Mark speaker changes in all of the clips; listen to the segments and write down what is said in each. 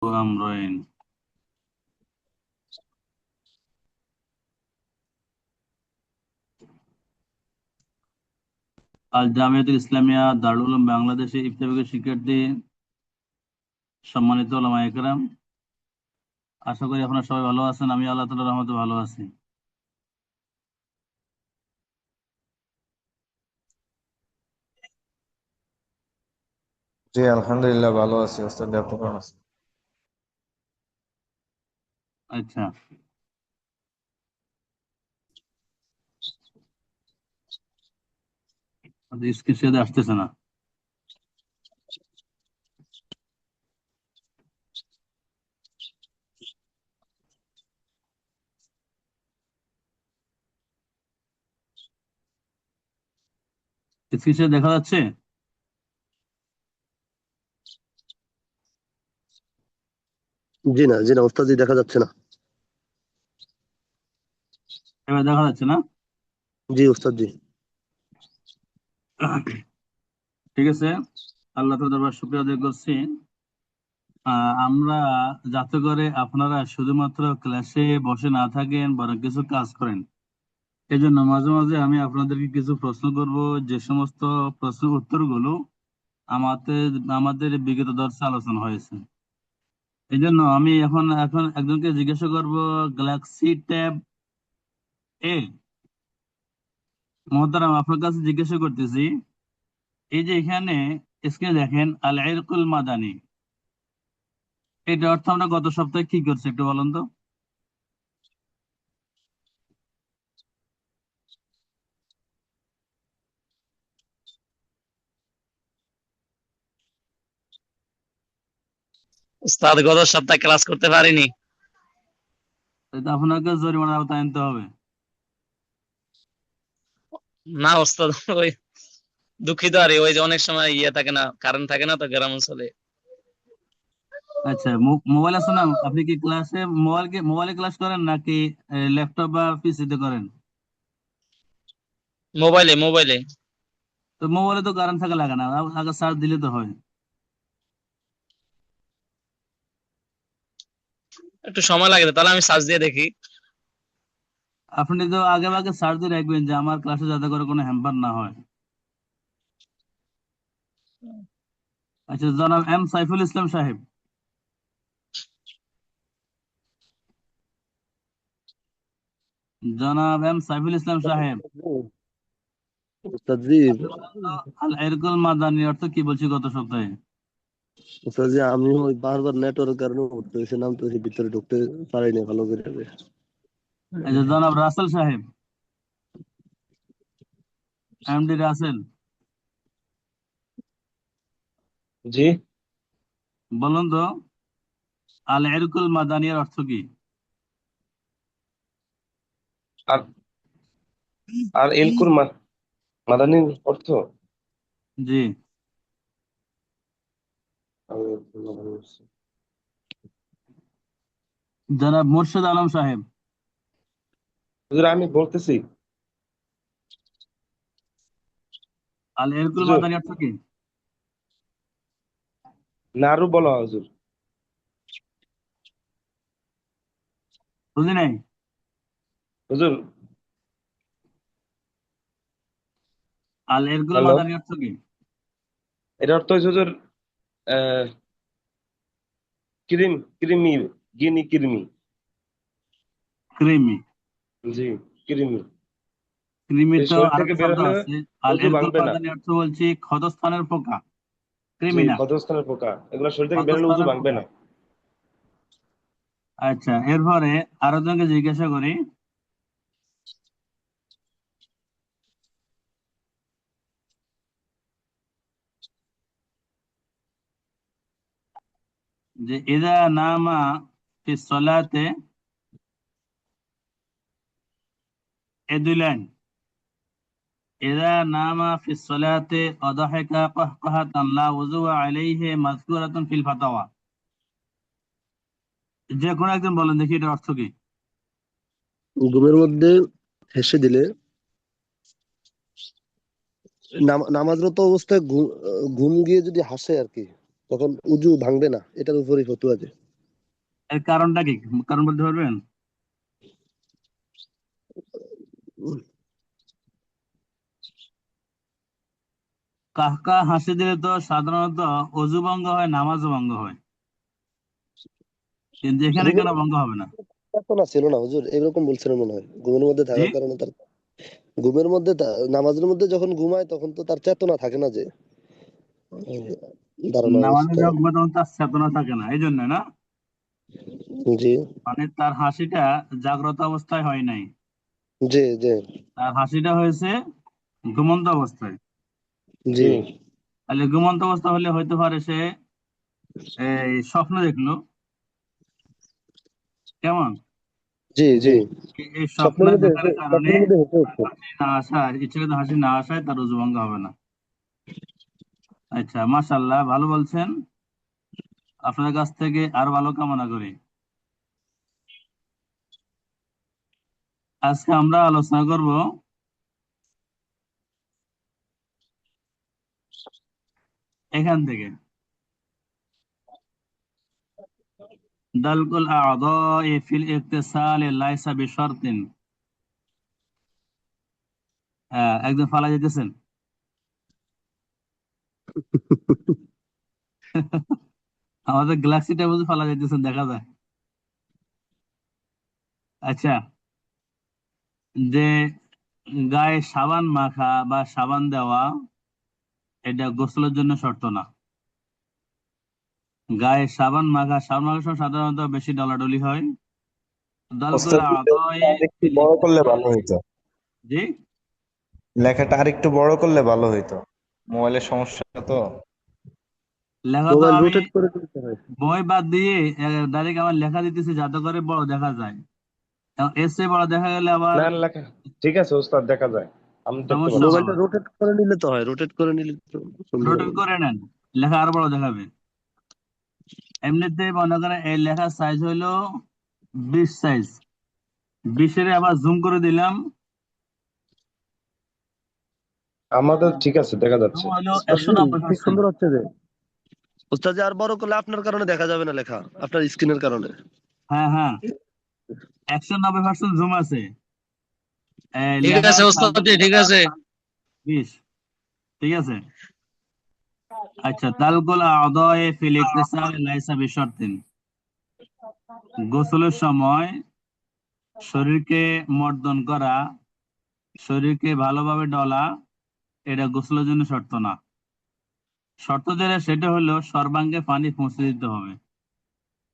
Speaker 1: আমরাইন। আল জামিয়াতুল ইসলামিয়া দারুল উলুম বাংলাদেশে ইফতা বিভাগের শিক্ষার্থী, সম্মানিত ওলামায়ে কেরাম, আশা করি আপনারা সবাই ভালো আছেন। আমি আল্লাহ তাআলার রহমতে ভালো আছি।
Speaker 2: জি আলহামদুলিল্লাহ ভালো আছি ওস্তাদ, আপনি কেমন আছেন?
Speaker 1: আচ্ছা, স্ক্রিন শেয়ারে আসতেছে না। স্ক্রিন শেয়ার দেখা যাচ্ছে?
Speaker 3: জি না ওস্তাদ জি, দেখা যাচ্ছে না।
Speaker 1: এবার দেখা যাচ্ছে না?
Speaker 3: জি ওস্তাদ জি।
Speaker 1: ঠিক আছে, আল্লাহ তাআলার দরবারে শুকরিয়া আদায় করছি। আমরা যাতে করে আপনারা শুধুমাত্র ক্লাসে বসে না থাকেন, বরং কিছু কাজ করেন, এই জন্য মাঝে মাঝে আমি আপনাদেরকে কিছু প্রশ্ন করব, যে সমস্ত প্রশ্নের উত্তরগুলো আমাদের আমাদের বিগত দর্শে আলোচনা হয়েছে। এই জন্য আমি এখন এখন একজনকে জিজ্ঞাসা করব, গ্যালাক্সি ট্যাব এ, মোহতারাম আপনার কাছে জিজ্ঞাসা করতেছি, এই যে এখানে স্ক্রিনে দেখেন আল ইরকুল মাদানী, এটা অর্থ আমরা গত সপ্তাহে কি করছি একটু বলুন তো।
Speaker 4: উস্তাদ গত সপ্তাহে ক্লাস করতে পারিনি।
Speaker 1: এটা আপনাকে জরিমানার আওতায় আনতে হবে।
Speaker 4: না উস্তাদ, ওই দুঃখিত আর ওই যে অনেক সময় ইয়ে থাকে না, কারেন্ট থাকে না তো গ্রাম অঞ্চলে।
Speaker 1: আচ্ছা, মোবাইল আছে না? আপনি কি ক্লাসে মোবাইলে ক্লাস করেন নাকি ল্যাপটপ বা পিসিতে করেন?
Speaker 4: মোবাইলে মোবাইলে।
Speaker 1: তো মোবাইলে তো কারেন্ট থাকা লাগে না, আগে চার্জ দিলে তো হয়।
Speaker 4: একটু সময় লাগে তো, তাহলে আমি সার্চ দিয়ে দেখি।
Speaker 1: আপনি তো আগে আগে চার্জ দিয়ে রাখবেন, যে আমার ক্লাসে যাতে করে কোনো হ্যাম্পার না হয়। আচ্ছা, জনাব এম সাইফুল ইসলাম সাহেব। জনাব এম সাইফুল ইসলাম সাহেব,
Speaker 3: ওস্তাদ জি।
Speaker 1: আল এরকুল মাদানি অর্থ কি বলছি গত সপ্তাহে?
Speaker 3: ওস্তাদ জি, আমি ওই বারবার নেটওয়ার্কের কারণে উঠতে হয়েছে, নামতে হয়েছে, ভিতরে ঢুকতে পারিনি ভালো করে।
Speaker 1: আচ্ছা, জনাব রাসেল সাহেব, এমডি রাসেল,
Speaker 5: জি।
Speaker 1: বলুন তো আল এরকুল মাদানিয়ার অর্থ কি?
Speaker 5: আর আর এলকুর মাদানির অর্থ।
Speaker 1: জি,
Speaker 5: আর এলকুর মাদানির অর্থ।
Speaker 1: জনাব মুর্শিদ আলম সাহেব,
Speaker 5: হুজুর আমি বলতেছি।
Speaker 1: আল এরকুল
Speaker 5: হুজুর
Speaker 1: মাদানি অর্থ কি?
Speaker 5: নারু বলা হয় হুজুর।
Speaker 1: বুঝি নাই।
Speaker 5: হুজুর
Speaker 1: আল এরকুল
Speaker 5: হ্যালো,
Speaker 1: মাদানি অর্থ কি?
Speaker 5: এটা অর্থ হচ্ছে হুজুর আহ কৃমি, গিনি কৃমি।
Speaker 1: কৃমি।
Speaker 5: জি, কৃমি।
Speaker 1: কৃমি
Speaker 5: এই
Speaker 1: তো
Speaker 5: শরীর থেকে
Speaker 1: আরেকটা
Speaker 5: বের
Speaker 1: শব্দ
Speaker 5: হলে
Speaker 1: আছে। আল
Speaker 5: ওযু
Speaker 1: এরকুল
Speaker 5: ভাঙবে না।
Speaker 1: মাদানি অর্থ বলছি ক্ষতস্থানের পোকা,
Speaker 5: জি,
Speaker 1: কৃমি না,
Speaker 5: ক্ষতস্থানের পোকা, এগুলো শরীর থেকে বের হলে ওযু
Speaker 1: ক্ষতস্থানের
Speaker 5: ভাঙবে
Speaker 1: পোকা।
Speaker 5: না।
Speaker 1: আচ্ছা, এরপরে আরো জনকে জিজ্ঞাসা করি, যে ইদা নামা ফি সলাতে, এই দুই লাইন, ইদা নামা ফি সলাতে অদাহিকা কাহকাহাতান লা উযুয়া আলাইহি মাযকুরাতুন ফিল ফাতাওয়া, যে কোনো একজন বলেন দেখি এটার অর্থ কি?
Speaker 3: ঘুমের মধ্যে হেসে দিলে, নামাজরত অবস্থায় ঘুম গিয়ে যদি হাসে আর কি, তখন উজু ভাঙবে না, এটার উপরই ফতোয়া আছে।
Speaker 1: এর কারণটা কি? কারণ বলতে পারবেন? কাহকা হাসি দিলে তো সাধারণত অজু ভঙ্গ হয়, নামাজও ভঙ্গ হয়, কিন্তু এখানে কেন
Speaker 3: ঘুমের
Speaker 1: ভঙ্গ হবে না?
Speaker 3: চেতনা ছিল না হুজুর, এরকম বলছিলেন মনে হয়। ঘুমের মধ্যে
Speaker 1: জি,
Speaker 3: থাকার কারণে তার ঘুমের মধ্যে নামাজের মধ্যে যখন ঘুমায় তখন তো তার চেতনা থাকে না, যে ধারণা
Speaker 1: নামাজে
Speaker 3: অবস্থায়।
Speaker 1: যখন তখন তার চেতনা থাকে না, এই জন্য না?
Speaker 3: জি
Speaker 1: মানে তার হাসিটা জাগ্রত অবস্থায় হয় নাই,
Speaker 3: জি জি
Speaker 1: তার হাসিটা হয়েছে ঘুমন্ত অবস্থায়।
Speaker 3: জি
Speaker 1: তাহলে ঘুমন্ত অবস্থা হলে হইতে পারে সে এই স্বপ্ন দেখলো, কেমন?
Speaker 3: জি জি
Speaker 1: এই স্বপ্ন
Speaker 3: স্বপ্নের মধ্যে
Speaker 1: দেখার কারণে
Speaker 3: স্বপ্নের মধ্যে হেসে উঠছে।
Speaker 1: হাসি না আসা, ইচ্ছাকৃত হাসি না আসায় তার রুজু ভঙ্গ হবে না। আচ্ছা, মাশাআল্লাহ, ভালো বলছেন। আপনার কাছ থেকে আরো ভালো কামনা করি। আজকে আমরা আলোচনা করব এখান থেকে দালকুল আ'দাই ফিল ইগতিসাল লাইসা বিশারতিন। একদম ফালা যেতেছেন। আমাদের গ্যালাক্সিটা বুঝে ফালা যেতেছেন, দেখা যায়। আচ্ছা, যে গায়ে সাবান মাখা বা সাবান দেওয়া, এটা গোসলের জন্য শর্ত না। গায়ে সাবান মাখার সময় সাধারণত বেশি ডলাডলি হয়। দালকুল
Speaker 2: ওস্তাদ
Speaker 1: আ'দাই
Speaker 2: আরেকটু
Speaker 1: ফিল
Speaker 2: বড় করলে
Speaker 1: ইগতিসাল।
Speaker 2: ভালো হইতো,
Speaker 1: জি,
Speaker 2: লেখাটা আরেকটু বড় করলে ভালো হইতো, মোবাইলের সমস্যা তো।
Speaker 1: লেখা তো
Speaker 3: মোবাইল
Speaker 1: আমি
Speaker 3: রোটেট করে তুলতে হয়।
Speaker 1: বই বাদ দিয়ে ডাইরেক্ট আমার লেখা দিতেছি যাতে করে বড় দেখা যায়। এখন এর চেয়ে বড় দেখা গেলে আবার
Speaker 5: না লেখা ঠিক আছে ওস্তাদ, দেখা যায়, আমি দেখতে
Speaker 1: সমস্যা
Speaker 5: পাচ্ছি।
Speaker 3: মোবাইলটা
Speaker 1: হবে।
Speaker 3: রোটেট করে নিলে তো হয়, রোটেট করে নিলে তো সুন্দর
Speaker 1: রোটেট
Speaker 3: হবে।
Speaker 1: করে নেন, লেখা আরো বড় দেখাবে। এমনিতে মনে করেন এই লেখার সাইজ হইলো 20 সাইজ, 20-এর আবার জুম করে দিলাম,
Speaker 5: আমাদের ঠিক আছে, দেখা
Speaker 1: জুম
Speaker 5: যাচ্ছে।
Speaker 1: হইলো
Speaker 3: ওস্তাদ জি, ঠিক
Speaker 1: 190%।
Speaker 3: সুন্দর হচ্ছে যে। ওস্তাদ জি, আর বড় করলে আপনার কারণে দেখা যাবে না লেখা, আপনার স্ক্রিনের কারণে।
Speaker 1: হ্যাঁ হ্যাঁ, 190% জুম আছে,
Speaker 4: ঠিক
Speaker 1: লেখার
Speaker 4: আছে
Speaker 1: সাইজ
Speaker 4: ওস্তাদ জি, ঠিক আছে।
Speaker 1: 20। ঠিক আছে। আচ্ছা, দালকুল আ'দাই ফিল ইগতিসাল লাইসা বিশারতিন। গোসলের সময় শরীরকে মর্দন করা, শরীরকে ভালোভাবে ডলা, এটা গোসলের জন্য শর্ত না। শর্ত যেটা সেটা হলো সর্বাঙ্গে পানি পৌঁছে দিতে হবে,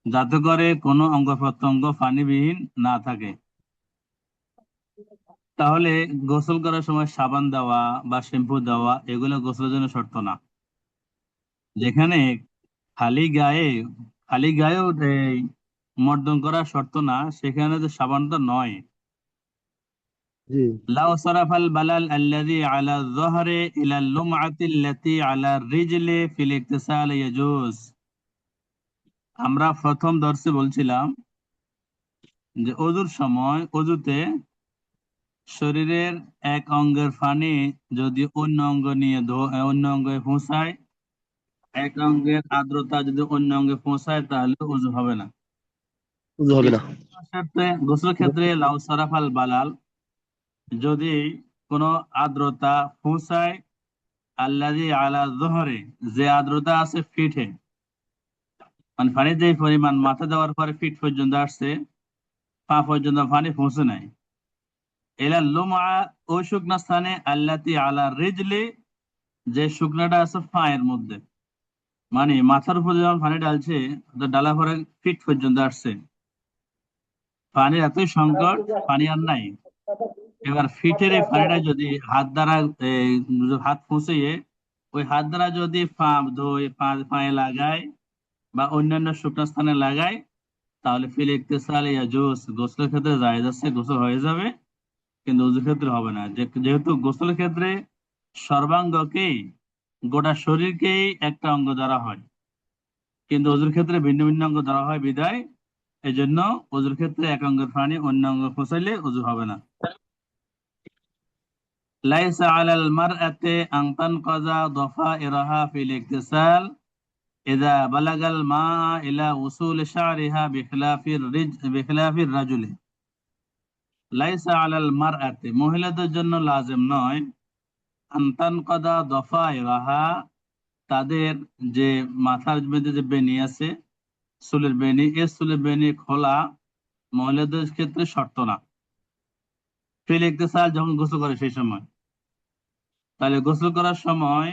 Speaker 1: যাতে করে কোনো অঙ্গ প্রত্যঙ্গ পানিবিহীন না থাকে। তাহলে গোসল করার সময় সাবান দেওয়া বা শ্যাম্পু দেওয়া এগুলো গোসলের জন্য শর্ত না। যেখানে খালি গায়ে খালি গায়েও এই মর্দন করা শর্ত না, সেখানে তো সাবানটা নয়।
Speaker 3: জি
Speaker 1: লাউ সারাফাল বালাল আল্লাযী আলা যহরি ইলা লুমআতি আল্লাতী আলা রিজলি ফিল ইগতিসাল ইয়াজুজ। আমরা প্রথম দর্শে বলছিলাম যে অজুর সময় অজুতে শরীরের এক অঙ্গের পানি যদি অন্য অঙ্গ নিয়ে অন্য অঙ্গে পৌঁছায়, এক অঙ্গের আর্দ্রতা যদি অন্য অঙ্গে পৌঁছায়, তাহলে অজু হবে না।
Speaker 3: বুঝতে হবে না।
Speaker 1: কিন্তু গোসলের ক্ষেত্রে লাউ সারাফাল বালাল, যদি কোনো আর্দ্রতা পৌঁছায় আল্লাযী আলা যহরে, যে আর্দ্রতা আছে ফিটে, মানে পানির যে পরিমাণ মাথা দেওয়ার পরে ফিট পর্যন্ত আসছে, পা পর্যন্ত পানি পৌঁছে নাই, এলা লুমআ, ওই শুকনা স্থানে, আল্লাতী আলা রিজলি, যে শুকনাটা আছে পায়ের মধ্যে, মানে মাথার উপর যখন পানি ডালছে, তো ডালা পরে ফিট পর্যন্ত আসছে, পানির এতই সংকট, পানি আর নাই। এবার ফিটের এই পানিটা যদি হাত দ্বারা এই, হাত ফুঁসিয়ে ওই হাত দ্বারা যদি পা ধোয়, পায়ে লাগায় বা অন্যান্য শুকনো স্থানে লাগায়, তাহলে ফিল ইগতিসাল ইয়াজুজ, গোসলের ক্ষেত্রে জায়েজ আছে, গোসল হয়ে যাবে, কিন্তু ওযুর ক্ষেত্রে হবে না। যেহেতু গোসলের ক্ষেত্রে সর্বাঙ্গকেই, গোটা শরীরকেই একটা অঙ্গ ধরা হয়, কিন্তু ওযুর ক্ষেত্রে ভিন্ন ভিন্ন অঙ্গ ধরা হয় বিধায়, এই জন্য ওযুর ক্ষেত্রে এক অঙ্গের পানি অন্য অঙ্গ পৌঁছাইলে ওযু হবে না। লাইসা আলাল মারআতি আন তানকাযা যাফাইরাহা ফিল ইগতিসাল ইযা বালাগাল মা ইলা উসুল শারিহা বিখিলাফির রাজুলি লাইসা আলাল মারআতি, মহিলাদের জন্য লাজিম নয় আনতান কদা দফাইরাহা, তাদের যে মাথার মধ্যে যে বেনি আছে, চুলের বেনি, এই চুলের বেনি খোলা মহিলাদের ক্ষেত্রে শর্ত না। ফিল ইগতিসাল, যখন গোসল করে সেই সময়, তাহলে গোসল করার সময়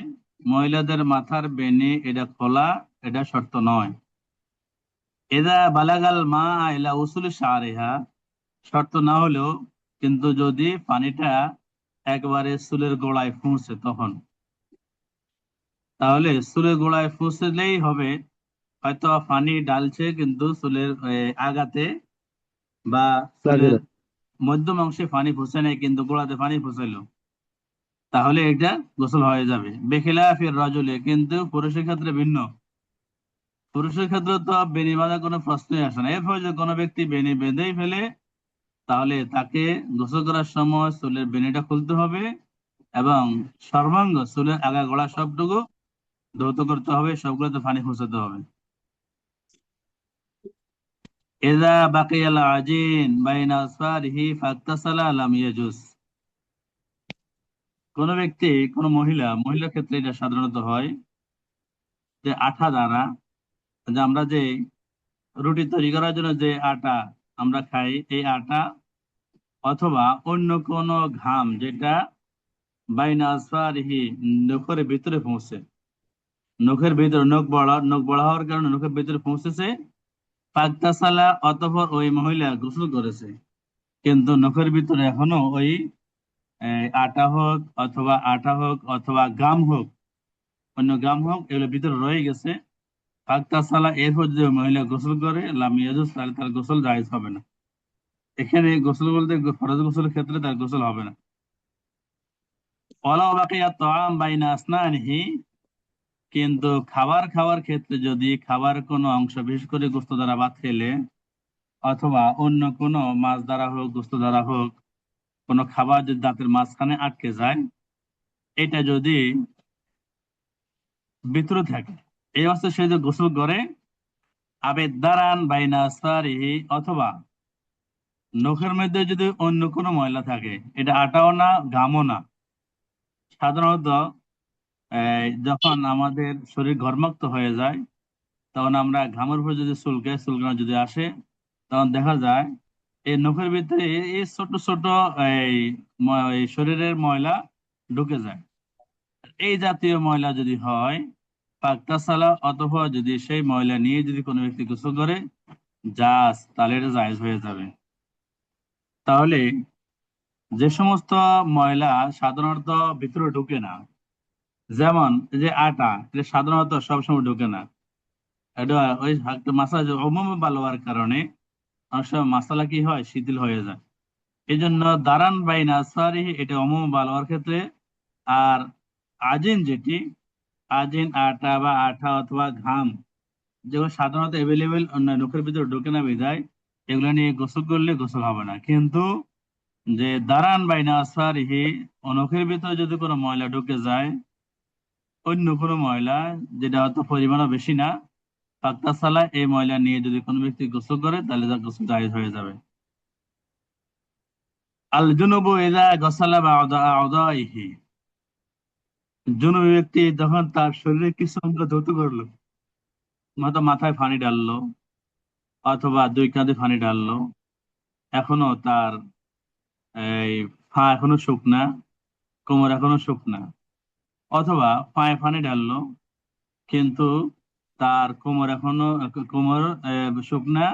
Speaker 1: মহিলাদের মাথার বেনি এটা খোলা, এটা শর্ত নয়। এদা বালাগাল মা ইলা উসুল শারিহা, শর্ত না হলেও কিন্তু যদি পানিটা একবারে চুলের গোড়ায় পৌঁছে তখন, তাহলে চুলের গোড়ায় পৌঁছলেই হবে। হয়তো পানি ডালছে কিন্তু চুলের আগাতে বা
Speaker 3: লাগে
Speaker 1: চুলের
Speaker 3: না।
Speaker 1: মধ্যম অংশে পানি পৌঁছে নেই কিন্তু গোড়াতে পানি পৌঁছাইলো, তাহলে এটা গোসল হয়ে যাবে। বেখিলাফির রাজুলে, কিন্তু পুরুষের ক্ষেত্রে ভিন্ন। পুরুষের ক্ষেত্রে তো বেনি বাঁধা কোনো প্রশ্নই আসে না। এরপর যদি কোনো ব্যক্তি বেনি বেঁধেই ফেলে, তাহলে তাকে গোসল করার সময় চুলের বেনিটা খুলতে হবে এবং সর্বাঙ্গ চুলের আগা গোড়া সবটুকু ধৌত করতে হবে, সবগুলোতে পানি পৌঁছাতে হবে। এযা বাকিয়াল আজিন বাইনা আসফারিহি ফাগতাসালা লাম ইয়াজুজ, কোন ব্যক্তি, কোন মহিলার ক্ষেত্রে এটা সাধারণত হয় যে আঠা দ্বারা, যে আমরা যে রুটি তৈরি করার জন্য যে আটা আমরা খাই, এই আটা অথবা অন্য কোন ঘাম যেটা বাইনা আসফারিহি, নখের ভিতরে পৌঁছে, নখের ভিতরে নখ বড় হওয়ার কারণে নখের ভিতরে পৌঁছেছে, ফাগতাসালা, অতঃপর ওই মহিলা গোসল করেছে, কিন্তু নখের ভিতরে এখনো ওই আটা হোক অথবা গাম হোক, অন্য গাম হোক, এগুলো ভিতরে রয়ে গেছে। ফাগতাসালা, এরপর যে মহিলা গোসল করে লাম ইয়াজুজ, তাহলে তার গোসল জায়েজ হবে না। এখানে গোসল বলতে ফরজ গোসলের ক্ষেত্রে তার গোসল হবে না। ওয়ালাউ বাকিয়া তাআম বাইনা আসনানিহি, কিন্তু খাওয়ার ক্ষেত্রে যদি খাবার কোনো অংশ, বিশেষ করে গোশত দ্বারা ভাত খেলে অথবা অন্য কোনো মাছ দ্বারা হোক, গোশত দ্বারা হোক, কোনো খাবার যদি দাঁতের মাঝখানে আটকে যায়, এটা যদি ভিতরে থাকে, এই অবস্থায় সে যদি গোসল করে, আবেদারান বাইনা আসফারিহি, অথবা নখের মধ্যে যদি অন্য কোনো ময়লা থাকে, এটা আটাও না ঘামও না। সাধারণত যখন আমাদের শরীর ঘর্মাক্ত হয়ে যায়, তখন আমরা ঘামের উপর যদি চুলকানো যদি আসে, তখন দেখা যায় এই নখের ভিতরে এই ছোট ছোট এই এই শরীরের ময়লা ঢুকে যায়। এই জাতীয় ময়লা যদি হয়, পাকতাসালা, অথবা যদি সেই ময়লা নিয়ে যদি কোনো ব্যক্তি গোসল করে, তাহলে এটা জায়েজ হয়ে যাবে। তাহলে যে সমস্ত ময়লা সাধারণত ভিতরে ঢুকে না, যেমন যে আটা, এটা সাধারণত সবসময় ঢুকে না, এটা ওই মাসাজ অমুমে ভালো হওয়ার কারণে অনেক সময় মাসালা কি হয়, শিথিল হয়ে যায়। এই জন্য দারান বাইনা আসফারিহি, এটা অমুমে ভালো হওয়ার ক্ষেত্রে। আর আজিন যেটি, আজিন আটা বা আঠা অথবা ঘাম, যেগুলো সাধারণত অ্যাভেলেবেল নখের ভিতরে ঢোকে না বিধায় এগুলো নিয়ে গোসল করলে গোসল হবে না। কিন্তু যে দারান বাইনা আসফারিহি, নখের ভিতরে যদি কোনো ময়লা ঢুকে যায়, অন্য কোনো ময়লা যেটা হয়তো পরিমাণও বেশি না, ফাগতাসালা, এই ময়লা নিয়ে যদি কোনো ব্যক্তি গোসল করে, তাহলে তার গোসল জায়েজ হয়ে যাবে। আল জুনুবু ইযা গাসালা বা'দা আ'দাইহি, জুনুবী ব্যক্তি যখন তার শরীরের কিছু অঙ্গ ধৌত করলো, মাথায় পানি ডাললো অথবা দুই কাঁধে পানি ডাললো, এখনো তার এই পা এখনো শুকনা, কোমর এখনো শুকনা, অথবা পায়ে পানি ডাললো কিন্তু তার কোমর শুকনা,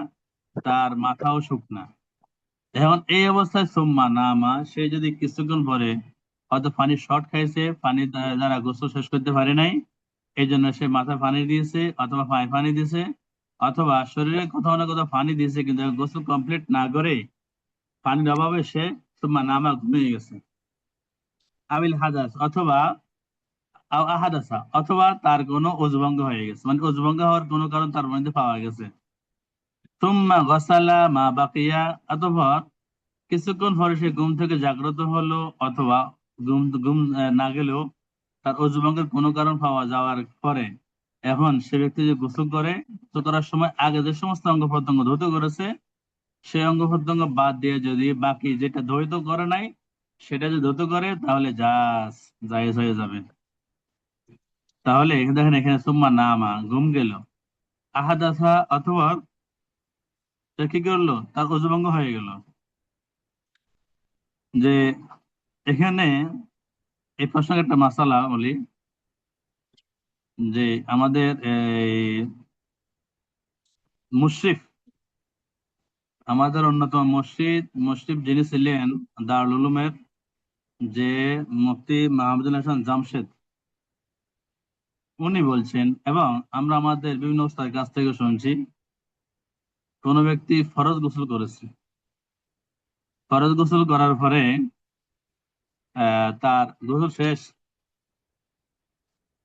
Speaker 1: তার মাথাও শুকনা। এখন এই অবস্থায় সুম্মা নামা, সে যদি কিছুক্ষণ পরে হয়তো পানি শর্ট খাইছে, পানি দ্বারা গোসল শেষ করতে পারে নাই, এই জন্য সে মাথায় পানি দিয়েছে অথবা পায়ে পানি দিয়েছে অথবা শরীরে কোথাও না কোথাও পানি দিয়েছে, কিন্তু গোসল কমপ্লিট না করে পানির অভাবে সে সুম্মা নামা ঘুমিয়ে গেছে। আবিল হাদাস, অথবা আহাদাসা, অথবা তার কোনো অজুভঙ্গ হয়ে গেছে, মানে অজুভঙ্গ হওয়ার কোনো কারণ তার মধ্যে পাওয়া গেছে। সুম্মা গসালা মা বাকিয়া, অথবা কিছুক্ষণ পরে সে ঘুম থেকে জাগ্রত হলো অথবা ঘুম ঘুম না গেলেও তার অজুভঙ্গের কোনো কারণ পাওয়া যাওয়ার পরে এখন সে ব্যক্তি যে গোসল করে, গোসল করার সময় আগে যে সমস্ত অঙ্গ প্রত্যঙ্গ ধৌত করেছে সেই অঙ্গ প্রত্যঙ্গ বাদ দিয়ে যদি বাকি যেটা ধৌত করে নাই সেটা যদি ধৌত করে তাহলে জায়েজ হয়ে যাবে। তাহলে এখানে দেখেন, এখানে সুম্মা নামা ঘুম গেল, আহাদাসা অথবা সে কি করলো, তার অযু ভঙ্গ হয়ে গেল। যে এখানে এই প্রসঙ্গে একটা মাসালা বলি, যে আমাদের মুশরিফ, আমাদের অন্যতম মুশরিফ যিনি ছিলেন দারুল উলুমের, যে মুফতি মাহমুদুল হাসান জামশেদ, উনি বলছেন, এবং আমরা আমাদের বিভিন্ন উস্তাদের কাছ থেকে শুনছি, কোন ব্যক্তি ফরজ গোসল করেছে, ফরজ গোসল করার পরে তার গোসল শেষ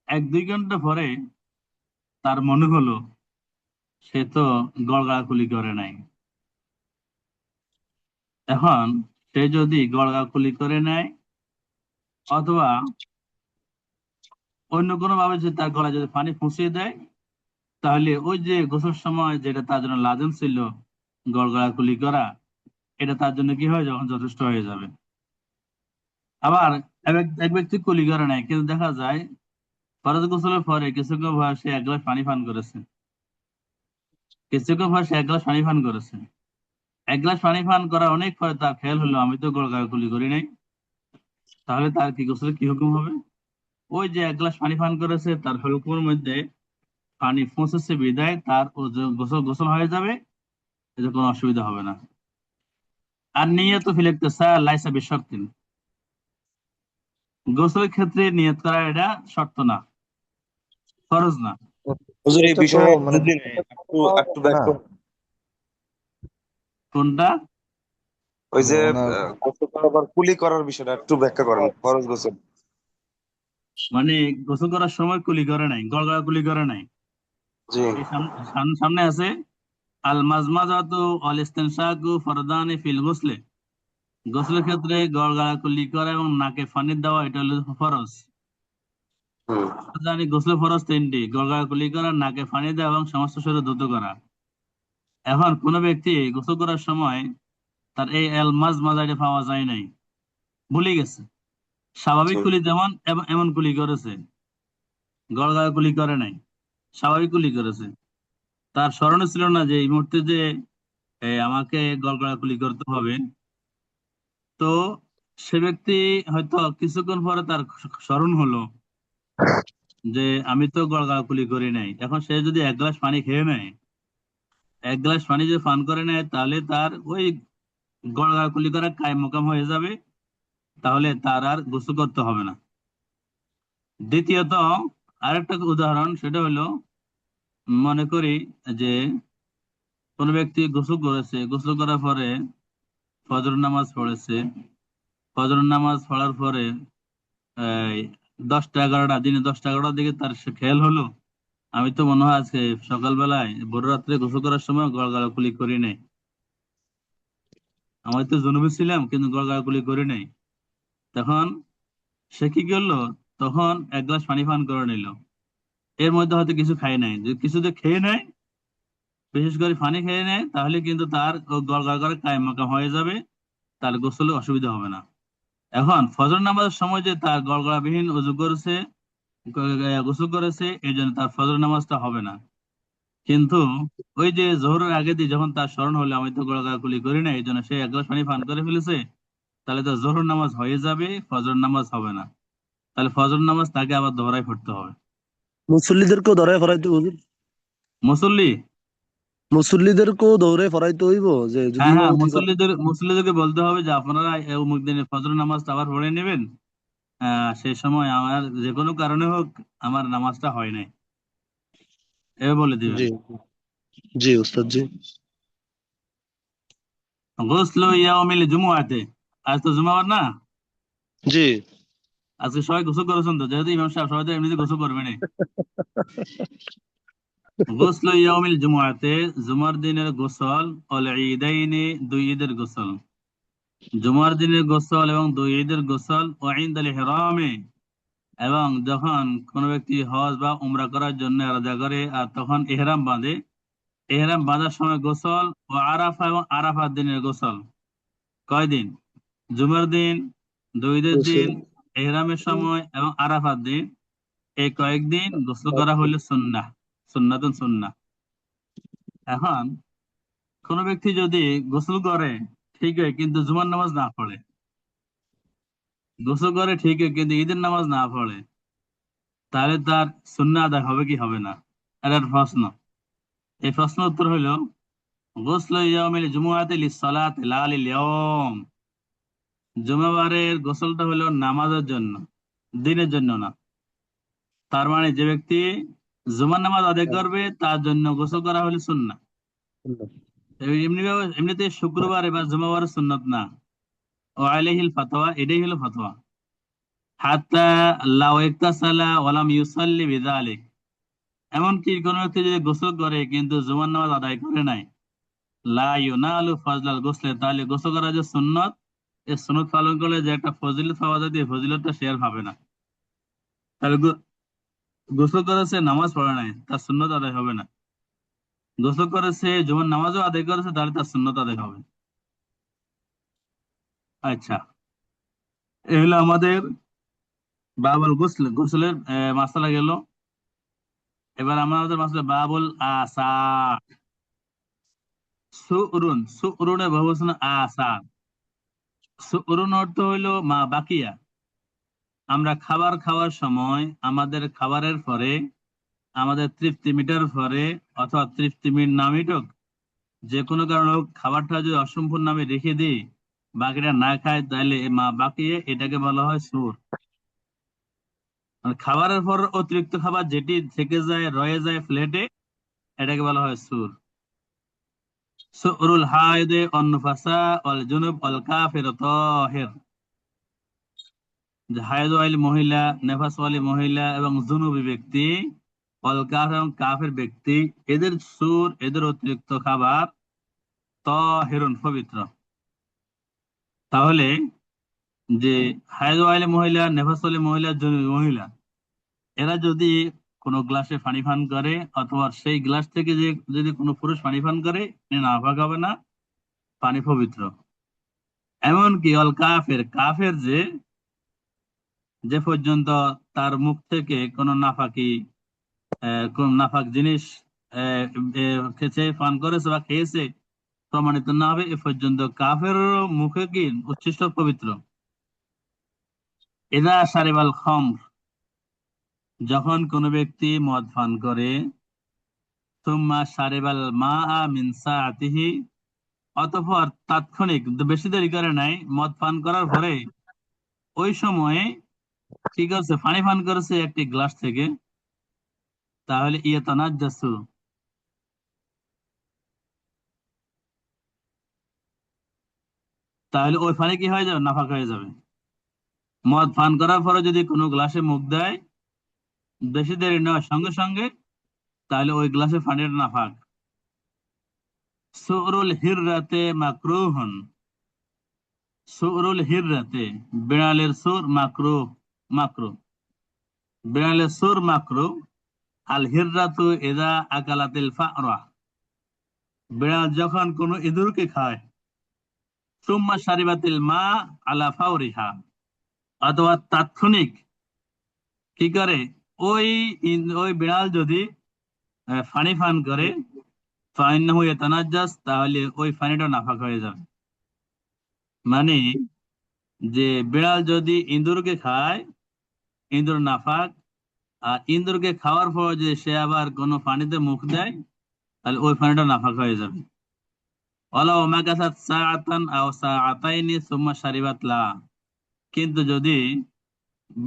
Speaker 1: 1-2 ঘন্টা পরে তার মনে হলো সে তো গড়গাড়াকুলি করে নাই। এখন সে যদি গড়গাড়াকুলি করে নেয় অথবা অন্য কোনো ভাবে যদি তার গলায় যদি পানি ফুঁসিয়ে দেয়, তাহলে ওই যে গোসল সময় যেটা তার জন্য লাজম ছিল গড়গড়াকুলি করা, এটা তার জন্য কি হয়ে যখন যথেষ্ট হয়ে যাবে। আবার এক ব্যক্তি কুলি করে নাই, কিন্তু দেখা যায় ফরজ গোসলের পরে কিছুক্ষণ পর সে 1 গ্লাস পানি পান করেছে, কিছুক্ষণ পর সে 1 গ্লাস পানি পান করেছে, 1 গ্লাস পানি পান করার অনেক পরে তার খেয়াল হলো আমি তো গড়গড়াকুলি করি নাই, তাহলে তার কি গোসলের কি হুকুম হবে? ওই যে 1 গ্লাস পানি পান করেছে তার হুকুমের মধ্যে পানি পৌঁছেছে বিদায় তার গোসল গোসল হয়ে যাবে, এতে কোনো অসুবিধা হবে না। আর নিয়ত ফিল ইগতিসাল লাইসা বিশর্তিন, গোসলের ক্ষেত্রে নিয়ত করা এটা শর্ত না, ফরজ না।
Speaker 5: হুজুর এই
Speaker 2: এটা তো
Speaker 5: বিষয়ে
Speaker 2: মানে
Speaker 5: বুঝি নাই, একটু একটু
Speaker 2: না,
Speaker 5: ব্যাখ্যা।
Speaker 1: কোনটা?
Speaker 5: ওই যে
Speaker 2: ওনার
Speaker 5: গোসল করার কুলি করার বিষয়টা একটু ব্যাখ্যা করেন, ফরজ গোসল।
Speaker 1: মানে গোসল করার সময় কুলি করে নাই, গড়গড়া কুলি করে নাই।
Speaker 5: জি।
Speaker 1: এই সামনে আছে আল মাজমাজাতু ওয়াল ইস্তিনশাকু ফরদানি ফিল গুসলে, গোসলের ক্ষেত্রে গড়গড়া কুলি করা এবং নাকে পানি দেওয়া এটা হলো ফরজ।
Speaker 5: হুম।
Speaker 1: জানি গোসলের ফরজ 3টি: গড়গড়া কুলি করা, নাকে পানি দেওয়া এবং সমস্ত শরীর ধৌত করা। এখন কোন ব্যক্তি গোসল করার সময় তার এই আল মাজমাজাটি পাওয়া যায় নাই, ভুলে গেছে, স্বাভাবিক
Speaker 5: জি।
Speaker 1: কুলি যেমন এমন কুলি করেছে, গড়গড়া কুলি করে নাই, স্বাভাবিক কুলি করেছে, তার স্মরণে ছিল না যে এই মুহূর্তে যে আমাকে গড়গড়া কুলি করতে হবে। তো সে ব্যক্তি হয়তো কিছুক্ষণ পরে তার স্মরণ হলো যে আমি তো গড়গড়া কুলি করি নাই। এখন সে যদি 1 গ্লাস পানি খেয়ে নেয়, 1 গ্লাস পানি যদি পান করে নেয়, তাহলে তার ওই গড়গড়া কুলি করা কায়েম মোকাম হয়ে যাবে, তাহলে তার আর গোসল করতে হবে না। দ্বিতীয়ত আরেকটা উদাহরণ, সেটা হলো মনে করি যে কোন ব্যক্তি গোসল করেছে, গোসল করার পরে ফজর নামাজ পড়েছে, ফজর নামাজ পড়ার পরে এই 10টা 11টা, দিনে 10টা 11টার দিকে তার সে খেয়াল হলো আমি তো মনে হয় আজকে সকালবেলায় ভোর রাত্রে গোসল করার সময় গড়গড়াকুলি করি নাই, আমি তো জুনুবে ছিলাম কিন্তু গড়গড়াকুলি করি নাই। তখন সে কি করলো, তখন 1 গ্লাস পানি পান করে নিল, এর মধ্যে হয়তো কিছু খায় নাই, যদি কিছু দিয়ে খেয়ে নেয়, বিশেষ করে পানি খেয়ে নেয়, তাহলে কিন্তু তার গড়গড় করে কায়েম মাকাম হয়ে যাবে, তার গোসলে অসুবিধা হবে না। এখন ফজর নামাজের সময় যে তার গড়গড়াবিহীন ওযু করেছে, গোসল করেছে, এই জন্য তার ফজর নামাজটা হবে না। কিন্তু ওই যে জোহরের আগে দিয়ে যখন তার স্মরণ হলো আমি তো গড়গড়াকুলি করি না, এই জন্য সে 1 গ্লাস পানি পান করে ফেলেছে, তাহলে তো জোহর নামাজ হয়ে যাবে, ফজর নামাজ হবে না, তাহলে ফজর নামাজ তাকে আবার দোহরায় পড়তে হবে।
Speaker 3: মুসল্লিদেরকেও ধরে ফরাইতে হুজুর,
Speaker 1: মুসল্লি,
Speaker 3: মুসল্লিদেরকেও দৌড়ে ফরাইতে হইব, যে যদি
Speaker 1: হ্যাঁ হ্যাঁ,
Speaker 3: ইমামতি করে।
Speaker 1: মুসল্লিদেরকে বলতে হবে যে আপনারা অমুক দিনে ফজর নামাজটা আবার পড়ে নেবেন, সেই সময় আমার যে কোনো কারণে হোক আমার নামাজটা হয় নাই, এভাবে বলে দিবেন।
Speaker 3: জি জি উস্তাদ জি।
Speaker 1: গোসল ইয়াউমিল জুমুআতে, আজ তো জুমাবার না,
Speaker 3: জি
Speaker 1: আজকে সবাই গোসল করেছেন তো, যেহেতু ইমাম সাহেব সবাই তো এমনিতে গোসল করবেন। গোসল ইয়াউমিল জুমুআতে, জুমার দিনের গোসল, অল ঈদাইনি, 2 ঈদের গোসল, জুমার দিনের গোসল এবং 2 ঈদের গোসল, ওয়া ইনদাল ইহরামে, এবং যখন কোনো ব্যক্তি হজ বা উমরা করার জন্য আলাদা করে আর তখন ইহরাম বাঁধে, ইহরাম বাঁধার সময় গোসল ও আরাফা এবং আরাফার দিনের গোসল কয়দিন? জুমার দিন, 2 ঈদের দিন,
Speaker 3: গোসল
Speaker 1: ইহরামের সময় এবং আরাফার দিন, এই কয়েকদিন গোসল করা হইল সুন্নাহ, সুন্নাতুন সুন্নাহ। এখন কোন ব্যক্তি যদি গোসল করে ঠিকই কিন্তু জুমার নামাজ না পড়ে, গোসল করে ঠিকই কিন্তু ঈদের নামাজ না পড়ে, তাহলে তার সুন্নাহ আদায় হবে কি হবে না? এটা একটা প্রশ্ন। এই প্রশ্ন উত্তর হইল গোসল ইয়াউমিল জুমুআতি লিস-সালাতি লা লিল-ইয়াউম। জুমাবারের গোসলটা হলো নামাজের জন্য, দিনের জন্য না। তার মানে যে ব্যক্তি জুমার নামাজ আদায় করবে তার জন্য গোসল করা হলো সুন্নাহ। এমনিতে শুক্রবার বা জুমাবার সুন্নত না। ও আলাইহিল ফাতোয়া, এটাই হলো ফতোয়া। হাত্তা লাউ ইকতাসালা ওয়া লাম ইউসাল্লি বিযালিক। এমনকি কোন ব্যক্তি যদি গোসল করে কিন্তু জুমার নামাজ আদায় করে নাই, লা ইউনালু ফাজলাল গোসলে, তাহলে গোসল করা যে সুন্নত, এই সুন্নত পালন করলে যে একটা ফজিলত পাওয়া যায়, এই ফজিলতটা সে আর পাবে না। তাহলে গোসল করেছে নামাজ পড়ে নাই, তার সুন্নত আদায় হবে না। গোসল করেছে জুমার নামাজও আদায় করেছে, তাহলে তার সুন্নত আদায় হবে। আচ্ছা, এই হলো আমাদের বাবুল গোসল, গোসলের মাসালা গেল। এবার আমাদের মাসালা বাবুল আসার। সুরুন, সুরুনের বহুবচন আসার। সুরুন অর্থ হইলো মা বাকিয়া। আমরা খাবার খাওয়ার সময় আমাদের খাবারের পরে, আমাদের তৃপ্তি মিটার পরে অথবা তৃপ্তি মিট না মিটুক, যে কোনো কারণে হোক, খাবারটা যদি অসম্পূর্ণ আমি রেখে দিই, বাকিটা না খাই, তাহলে মা বাকিয়ে এটাকে বলা হয় সুর। মানে খাবারের পর অতিরিক্ত খাবার যেটি থেকে যায়, রয়ে যায় প্লেটে, এটাকে বলা হয় সুর। সুরুল হায়দে অন্নুফাসা অল জুনুব অল কাফির তাহির। যে হায়দ ওয়ালি মহিলা, নেফাস ওয়ালি মহিলা এবং জুনুবি ব্যক্তি, অল কাফির এবং কাফের ব্যক্তি, এদের সুর, এদের অতিরিক্ত খাবার তাহিরুন পবিত্র। তাহলে যে হায়দ ওয়ালি মহিলা, নেফাস ওয়ালি মহিলা, জুনুবি মহিলা, এরা যদি কোনো গ্লাসে পানি পান করে অথবা সেই গ্লাস থেকে যে যদি কোনো পুরুষ পানি পান করে, এ নাপাক হবে না, পানি পবিত্র। এমনকি অল কাফের, কাফের যে পর্যন্ত তার মুখ থেকে কোনো নাফাকি, কোন নাফাক জিনিস আহ, খেয়েছে, পান করেছে বা খেয়েছে, প্রমাণিত না হবে এ পর্যন্ত কাফের মুখে কি উচ্ছিষ্ট পবিত্র। এদা সারিবাল খমর, যখন কোনো ব্যক্তি মদ পান করে, সুম্মা সারিবাল মা মিন সাআতিহি, অতঃপর তাৎক্ষণিক, বেশি দেরি করে নাই, মদ পান করার পরে ওই সময়ে কি করছে, পানি পান করেছে একটি গ্লাস থেকে, তাহলে ইয়াতানাজ্জাসু, তাহলে ওই পানি কি হয়ে যাবে, নাফাক হয়ে যাবে। মদ পান করার পরে যদি কোনো গ্লাসে মুখ দেয়, বেশি দেরি নেওয়ার সঙ্গে সঙ্গে, তাহলে ওই গ্লাসে পানির নাফাক। সুরুল হিররাতে মাকরুহন, সুরুল হিররাতে, বিড়ালের সুর মাকরুহ, মাকরুহ, বিড়ালের সুর মাকরুহ। আল হিররাতু ইদা আকালাতিল ফারা, বিড়াল যখন কোনো ইঁদুরকে খায়, সুম্মা শারিবাতিল মা আলা ফাওরিহা, অথবা তাৎক্ষণিক কি করে, ওই ওই বিড়াল যদি পানি পান করে, ফাইন্নাহু ইয়াতানাজ্জাস, তাহলে ওই পানিটা নাপাক হয়ে যাবে। মানে যে বিড়াল যদি ইঁদুরকে খায়, ইঁদুর নাপাক। আর ইঁদুরকে খাওয়ার পর যে সে আবার কোনো পানিতে মুখ দেয়, তাহলে ওই পানিটা নাপাক হয়ে যাবে। ওয়ালাউ মাকাসাত সাআতান আও সাআতাইনি সুম্মা শারিবাত লা, কিন্তু যদি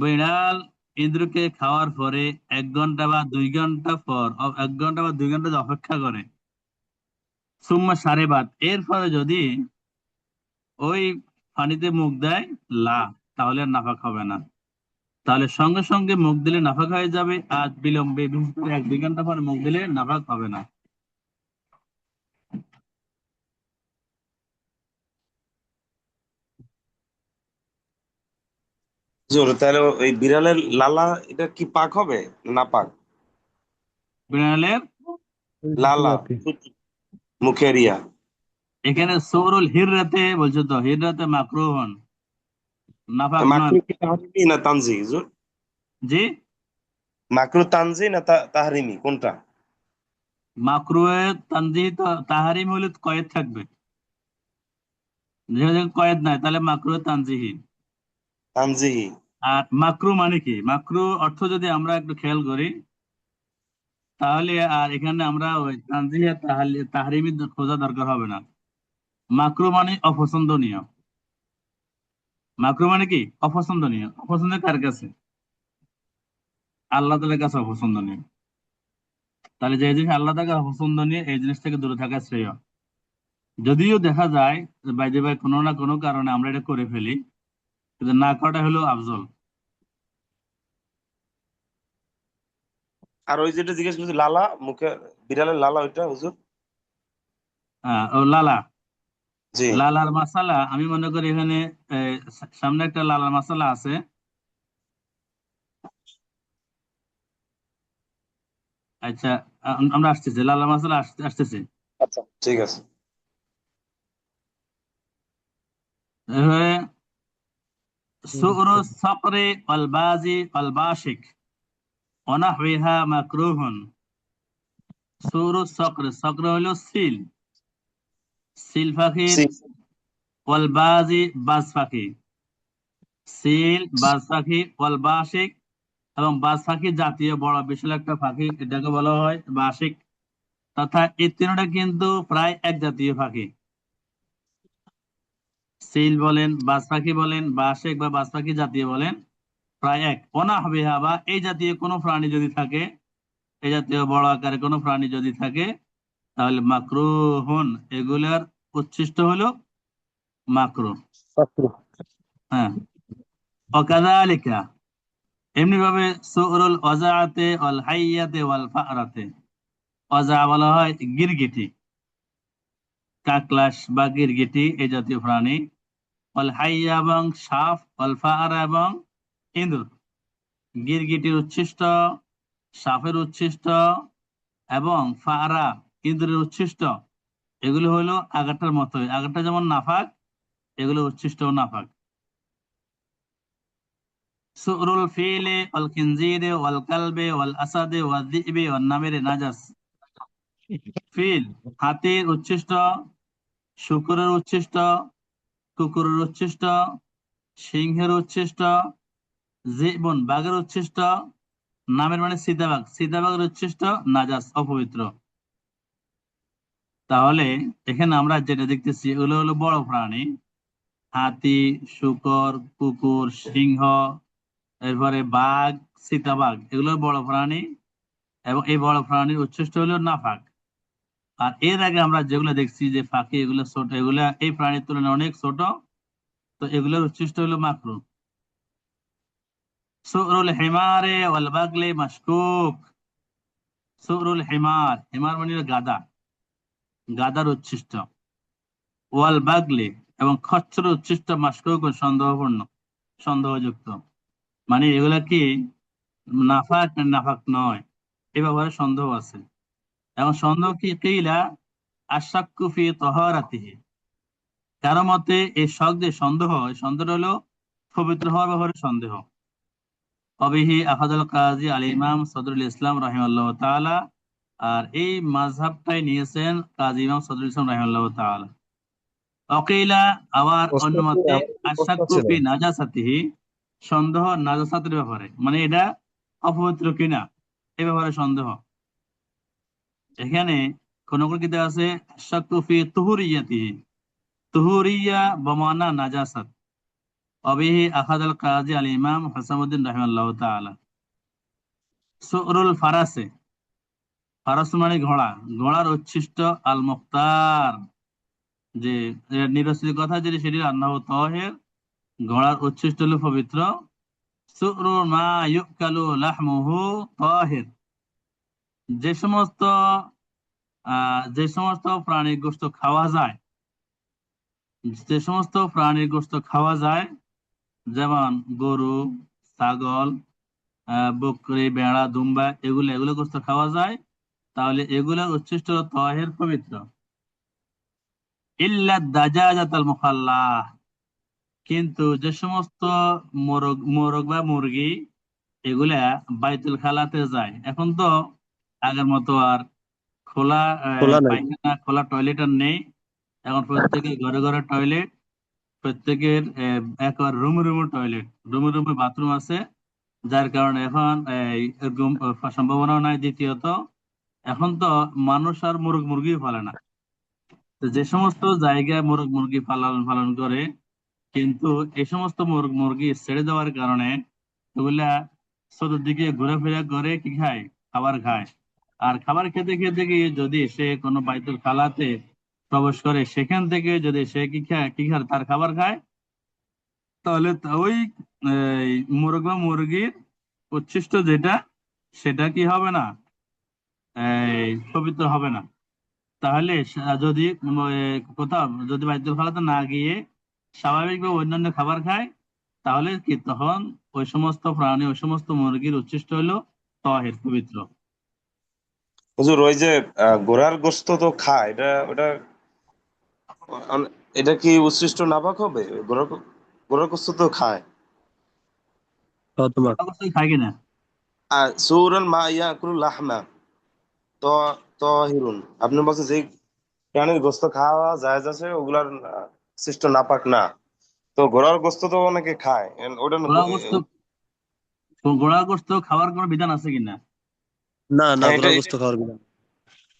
Speaker 1: বিড়াল ইঁদুরকে খাওয়ার পরে 1 ঘন্টা বা 2 ঘন্টা পর, 1 ঘন্টা বা 2 ঘন্টা যদি অপেক্ষা করে, সুম্মা সারেবাত, এরপরে যদি ওই পানিতে মুখ দেয়, লা, তাহলে আর নাফাক হবে না। তাহলে সঙ্গে সঙ্গে মুখ দিলে নাফাক হয়ে যাবে, আর বিলম্বে, বিশেষ করে 1-2 ঘন্টা পরে মুখ দিলে নাফাক হবে না।
Speaker 6: হুজুর তাহলে ওই বিড়ালের লালা এটা কি পাক হবে না পাক?
Speaker 1: বিড়ালের
Speaker 6: লালা মুখের ইয়া
Speaker 1: এখানে সৌরুল হিররাতে বলছো তো, হিররাতে মাকরুহন, নাপাক নয়।
Speaker 6: মাকরু কি তাহরিমি না তানজি হুজুর?
Speaker 1: জি,
Speaker 6: মাকরু তানজি না তাহরিমি কোনটা?
Speaker 1: মাকরুয়ে তানজিহ তাহারিম হলে তো কয়েদ থাকবে, যেহেতু কয়েদ নাই তাহলে মাকরুয়ে তানজিহি।
Speaker 6: তানজিহি।
Speaker 1: আর মাকরু মানে কি, মাকরু অর্থ যদি আমরা একটু খেয়াল করি তাহলে আর এখানে আমরা ওই তানজিহ তাহরিমি খোঁজা দরকার হবে না। মাকরু মানে অপছন্দনীয়। মাকরু মানে কি অপছন্দনীয়। অপছন্দ কার কাছে? আল্লাহ তাআলার কাছে অপছন্দনীয়। তাহলে যে জিনিস আল্লাহ তাআলার অপছন্দনীয় এই জিনিস থেকে দূরে থাকা শ্রেয়। যদিও দেখা যায় বাইরে বাই কোনো না কোনো কারণে আমরা এটা করে ফেলি, কিন্তু না করাটা হলো আফজল।
Speaker 6: আর ওই যেটা জিজ্ঞেস করছি লালা মুখে, বিড়ালের লালা ওইটা হুজুর?
Speaker 1: ও লালা,
Speaker 6: জি।
Speaker 1: লালার মাসালা আমি মনে করি এখানে সামনে একটা লালার মাসালা আছে। আচ্ছা, আমরা আসতেছি, লালার মাসালা আসতেছি।
Speaker 6: আচ্ছা ঠিক আছে।
Speaker 1: এভাবে সুরু সাকরে ওয়াল বাজি ওয়াল বাশিক ওয়ানাহবিহা মাকরুহুন। সুরু সাকরে, সাকরে হলো সিল, সিল পাখির,
Speaker 6: জি।
Speaker 1: ওয়াল বাজি বাজ পাখি, সিল বাজ পাখি, ওয়াল বাশিক এবং বাজ পাখি জাতীয় বড় বিশাল একটা পাখি, এটাকে বলা হয় বাশিক। তথা এই তিনটা কিন্তু প্রায় এক জাতীয় পাখি। সিল বলেন, বাজ পাখি বলেন, বাশিক বা বাজ পাখি জাতীয় বলেন, প্রায় এক। অনাহবিহা বা এই জাতীয় কোনো প্রাণী যদি থাকে, এই জাতীয় বড় আকারের কোনো প্রাণী যদি থাকে, তাহলে মাকরুহুন, এগুলার উচ্ছিষ্ট হলো মাকরু। হ্যাঁ, অকাযালিকা, এমনি ভাবে সুরুল অজাআতে ওয়াল হাইয়াতে ওয়াল ফারাতে। অজা বলা হয় গিরগিটি, কাকলাস বা গিরগিটি এই জাতীয় প্রাণী। ওয়াল হাইয়া এবং সাপ, ওয়াল ফাআরা এবং ইঁদুর। গিরগিটির উচ্ছিষ্ট, সাপের উচ্ছিষ্ট এবং ফাআরা ইঁদুরের উচ্ছিষ্ট, এগুলো হলো আগাটার মতোই। আগাটা যেমন নাফাক, এগুলো উচ্ছিষ্ট ও নাফাক। সুরুল ফিলে ওয়াল খিনজিরে ওয়াল কালবে ওয়াল আসাদে ওয়াল যিবি ওয়ান নামেরে নাজাস। ফিল হাতির উচ্ছিষ্ট, শূকরের উচ্ছিষ্ট, কুকুরের উচ্ছিষ্ট, সিংহের উচ্ছিষ্ট, যিবুন বাঘের উচ্ছিষ্ট, নামের মানে চিতাবাঘ, চিতাবাঘের উচ্ছিষ্ট নাজাস অপবিত্র। তাহলে এখানে আমরা যেটা দেখতেছি এগুলো হলো বড় প্রাণী। হাতি, শূকর, কুকুর, সিংহ, এরপরে বাঘ, চিতাবাঘ, এগুলো বড় প্রাণী এবং এই বড় প্রাণীর উচ্ছিষ্ট হলো নাফাক। আর এর আগে আমরা যেগুলো দেখছি যে পাখি, এগুলো ছোট, এগুলা এই প্রাণীর তুলনায় অনেক ছোট, তো এগুলোর উচ্ছিষ্ট হলো মাকরু। সুরুল হিমারে ওয়াল বাগলে মাশকুক। সুরুল হিমার, হিমার মানে হলো গাধা, গাধার উচ্ছিষ্ট। ওয়াল বাগলে এবং খচ্চর উচ্ছিষ্ট মাশকুক সন্দেহপূর্ণ, সন্দেহযুক্ত। মানে এগুলা কি নাফাক না নাফাক নয়, এ ব্যাপারে সন্দেহ আছে। এবং সন্দেহ কি কিলা আশাক্কু ফি তাহারাতিহি, কারো মতে এই শক যে সন্দেহ, এই সন্দেহ হলো পবিত্র হওয়ার ব্যাপারে সন্দেহ। অবিহি আহাদুল কাজী আল ইমাম সদরুল ইসলাম রাহিমাহুল্লাহ তাআলা। আর এই মাযহাবটাই নিয়েছেন কাজী ইমাম সদরুল ইসলাম রাহিমাহুল্লাহ তাআলা। অকিলা, আবার অন্য
Speaker 2: ওস্তাদ জি,
Speaker 1: মতে
Speaker 2: আমার একটা প্রশ্ন
Speaker 1: আশাক্কু
Speaker 2: ছিল।
Speaker 1: ফি নাজাসাতিহি, সন্দেহ নাজাসাতের ব্যাপারে, মানে এটা অপবিত্র কিনা এ ব্যাপারে সন্দেহ। এখানে কোন কোন কিতাব আছে আশাক্কু ফি তুহুরিয়াতিহি, তুহুরিয়া বমানা নাজাসাত। অবিহি আখাদাল কাজী আল ইমাম হাসামউদ্দিন রাহিমাহুল্লাহ তাআলা। সুরুল ফারাসে, ফারাস মানে ঘোড়া, ঘোড়ার উচ্ছিষ্ট আল মুখতার, যে নিরসিত কথা যেটি সেটি আন্নাহু তাহির, ঘোড়ার উচ্ছিষ্ট হলো পবিত্র। সুরু মা ইউকালু লাহমুহু তাহির, যে সমস্ত যে সমস্ত প্রাণীর গোশত খাওয়া যায়, যে সমস্ত প্রাণীর গোশত খাওয়া যায় যেমন গরু, ছাগল, বকরি, ভেড়া, দুম্বা, এগুলো এগুলো গোস্ত খাওয়া যায়, তাহলে এগুলোর উচ্ছিষ্ট তাহের পবিত্র। ইল্লা দাজাজাতাল মুখাল্লাহ, কিন্তু যে সমস্ত মোরগ মোরগ বা মুরগি এগুলা বাইতুল খালাতে যায়, এখন তো আগের মতো আর খোলা
Speaker 3: খোলা নাই।
Speaker 1: পায়খানা, খোলা টয়লেট আর নেই। এখন প্রত্যেকের ঘরে ঘরে টয়লেট, প্রত্যেকের একবার রুমে রুমে টয়লেট, রুমে রুমে বাথরুম আছে, যার কারণে এখন এরকম সম্ভাবনা নাই। দ্বিতীয়ত, এখন তো মানুষ আর মোরগ মুরগি পালে না। তো যে সমস্ত জায়গায় মোরগ মুরগি পালন পালন করে, কিন্তু এই সমস্ত মোরগ মুরগি ছেড়ে দেওয়ার কারণে এগুলা চতুর্দিকে ঘোরাফেরা করে, কি খায়? খাবার খায়। আর খাবার খেতে খেতে গিয়ে যদি সে কোনো বাইতুল খালাতে প্রবেশ করে, সেখান থেকে যদি সে কি খায় তার খাবার খায়, তাহলে ওই মোরগ বা মুরগির উচ্ছিষ্ট যেটা, সেটা কি হবে না, পবিত্র হবে না। তাহলে যদি কোথাও যদি বাইতুল খালাতে না গিয়ে স্বাভাবিকভাবে অন্যান্য খাবার খায়, তাহলে কি তখন ওই সমস্ত প্রাণী, ওই সমস্ত মুরগির উচ্ছিষ্ট হলো তাহের, পবিত্র।
Speaker 6: হুজুর ওই যে ঘোড়ার গোশত তো খায়, এটা ওটা এটা কি উচ্ছিষ্ট নাপাক হবে? ঘোড়ার গোশত তো খায়।
Speaker 3: তোমার
Speaker 1: ওটা অবশ্যই খায় কিনা?
Speaker 6: আর সূরাল মা ইয়াকুলু লাহমা তো তাহিরুন, আপনি বলছেন যে প্রাণীর গোশত খাওয়া জায়েজ আছে, ওগুলার সৃষ্ট নাপাক না। তো ঘোড়ার গোশত তো অনেকে খায়, ওটা
Speaker 1: ঘোড়া গোস্ত, ঘোড়া গোস্ত খাওয়ার কোনো বিধান আছে কিনা?
Speaker 3: না না,
Speaker 6: হ্যাঁ, এটা
Speaker 3: ঘোড়ার গোস্ত খাওয়ার বিধান।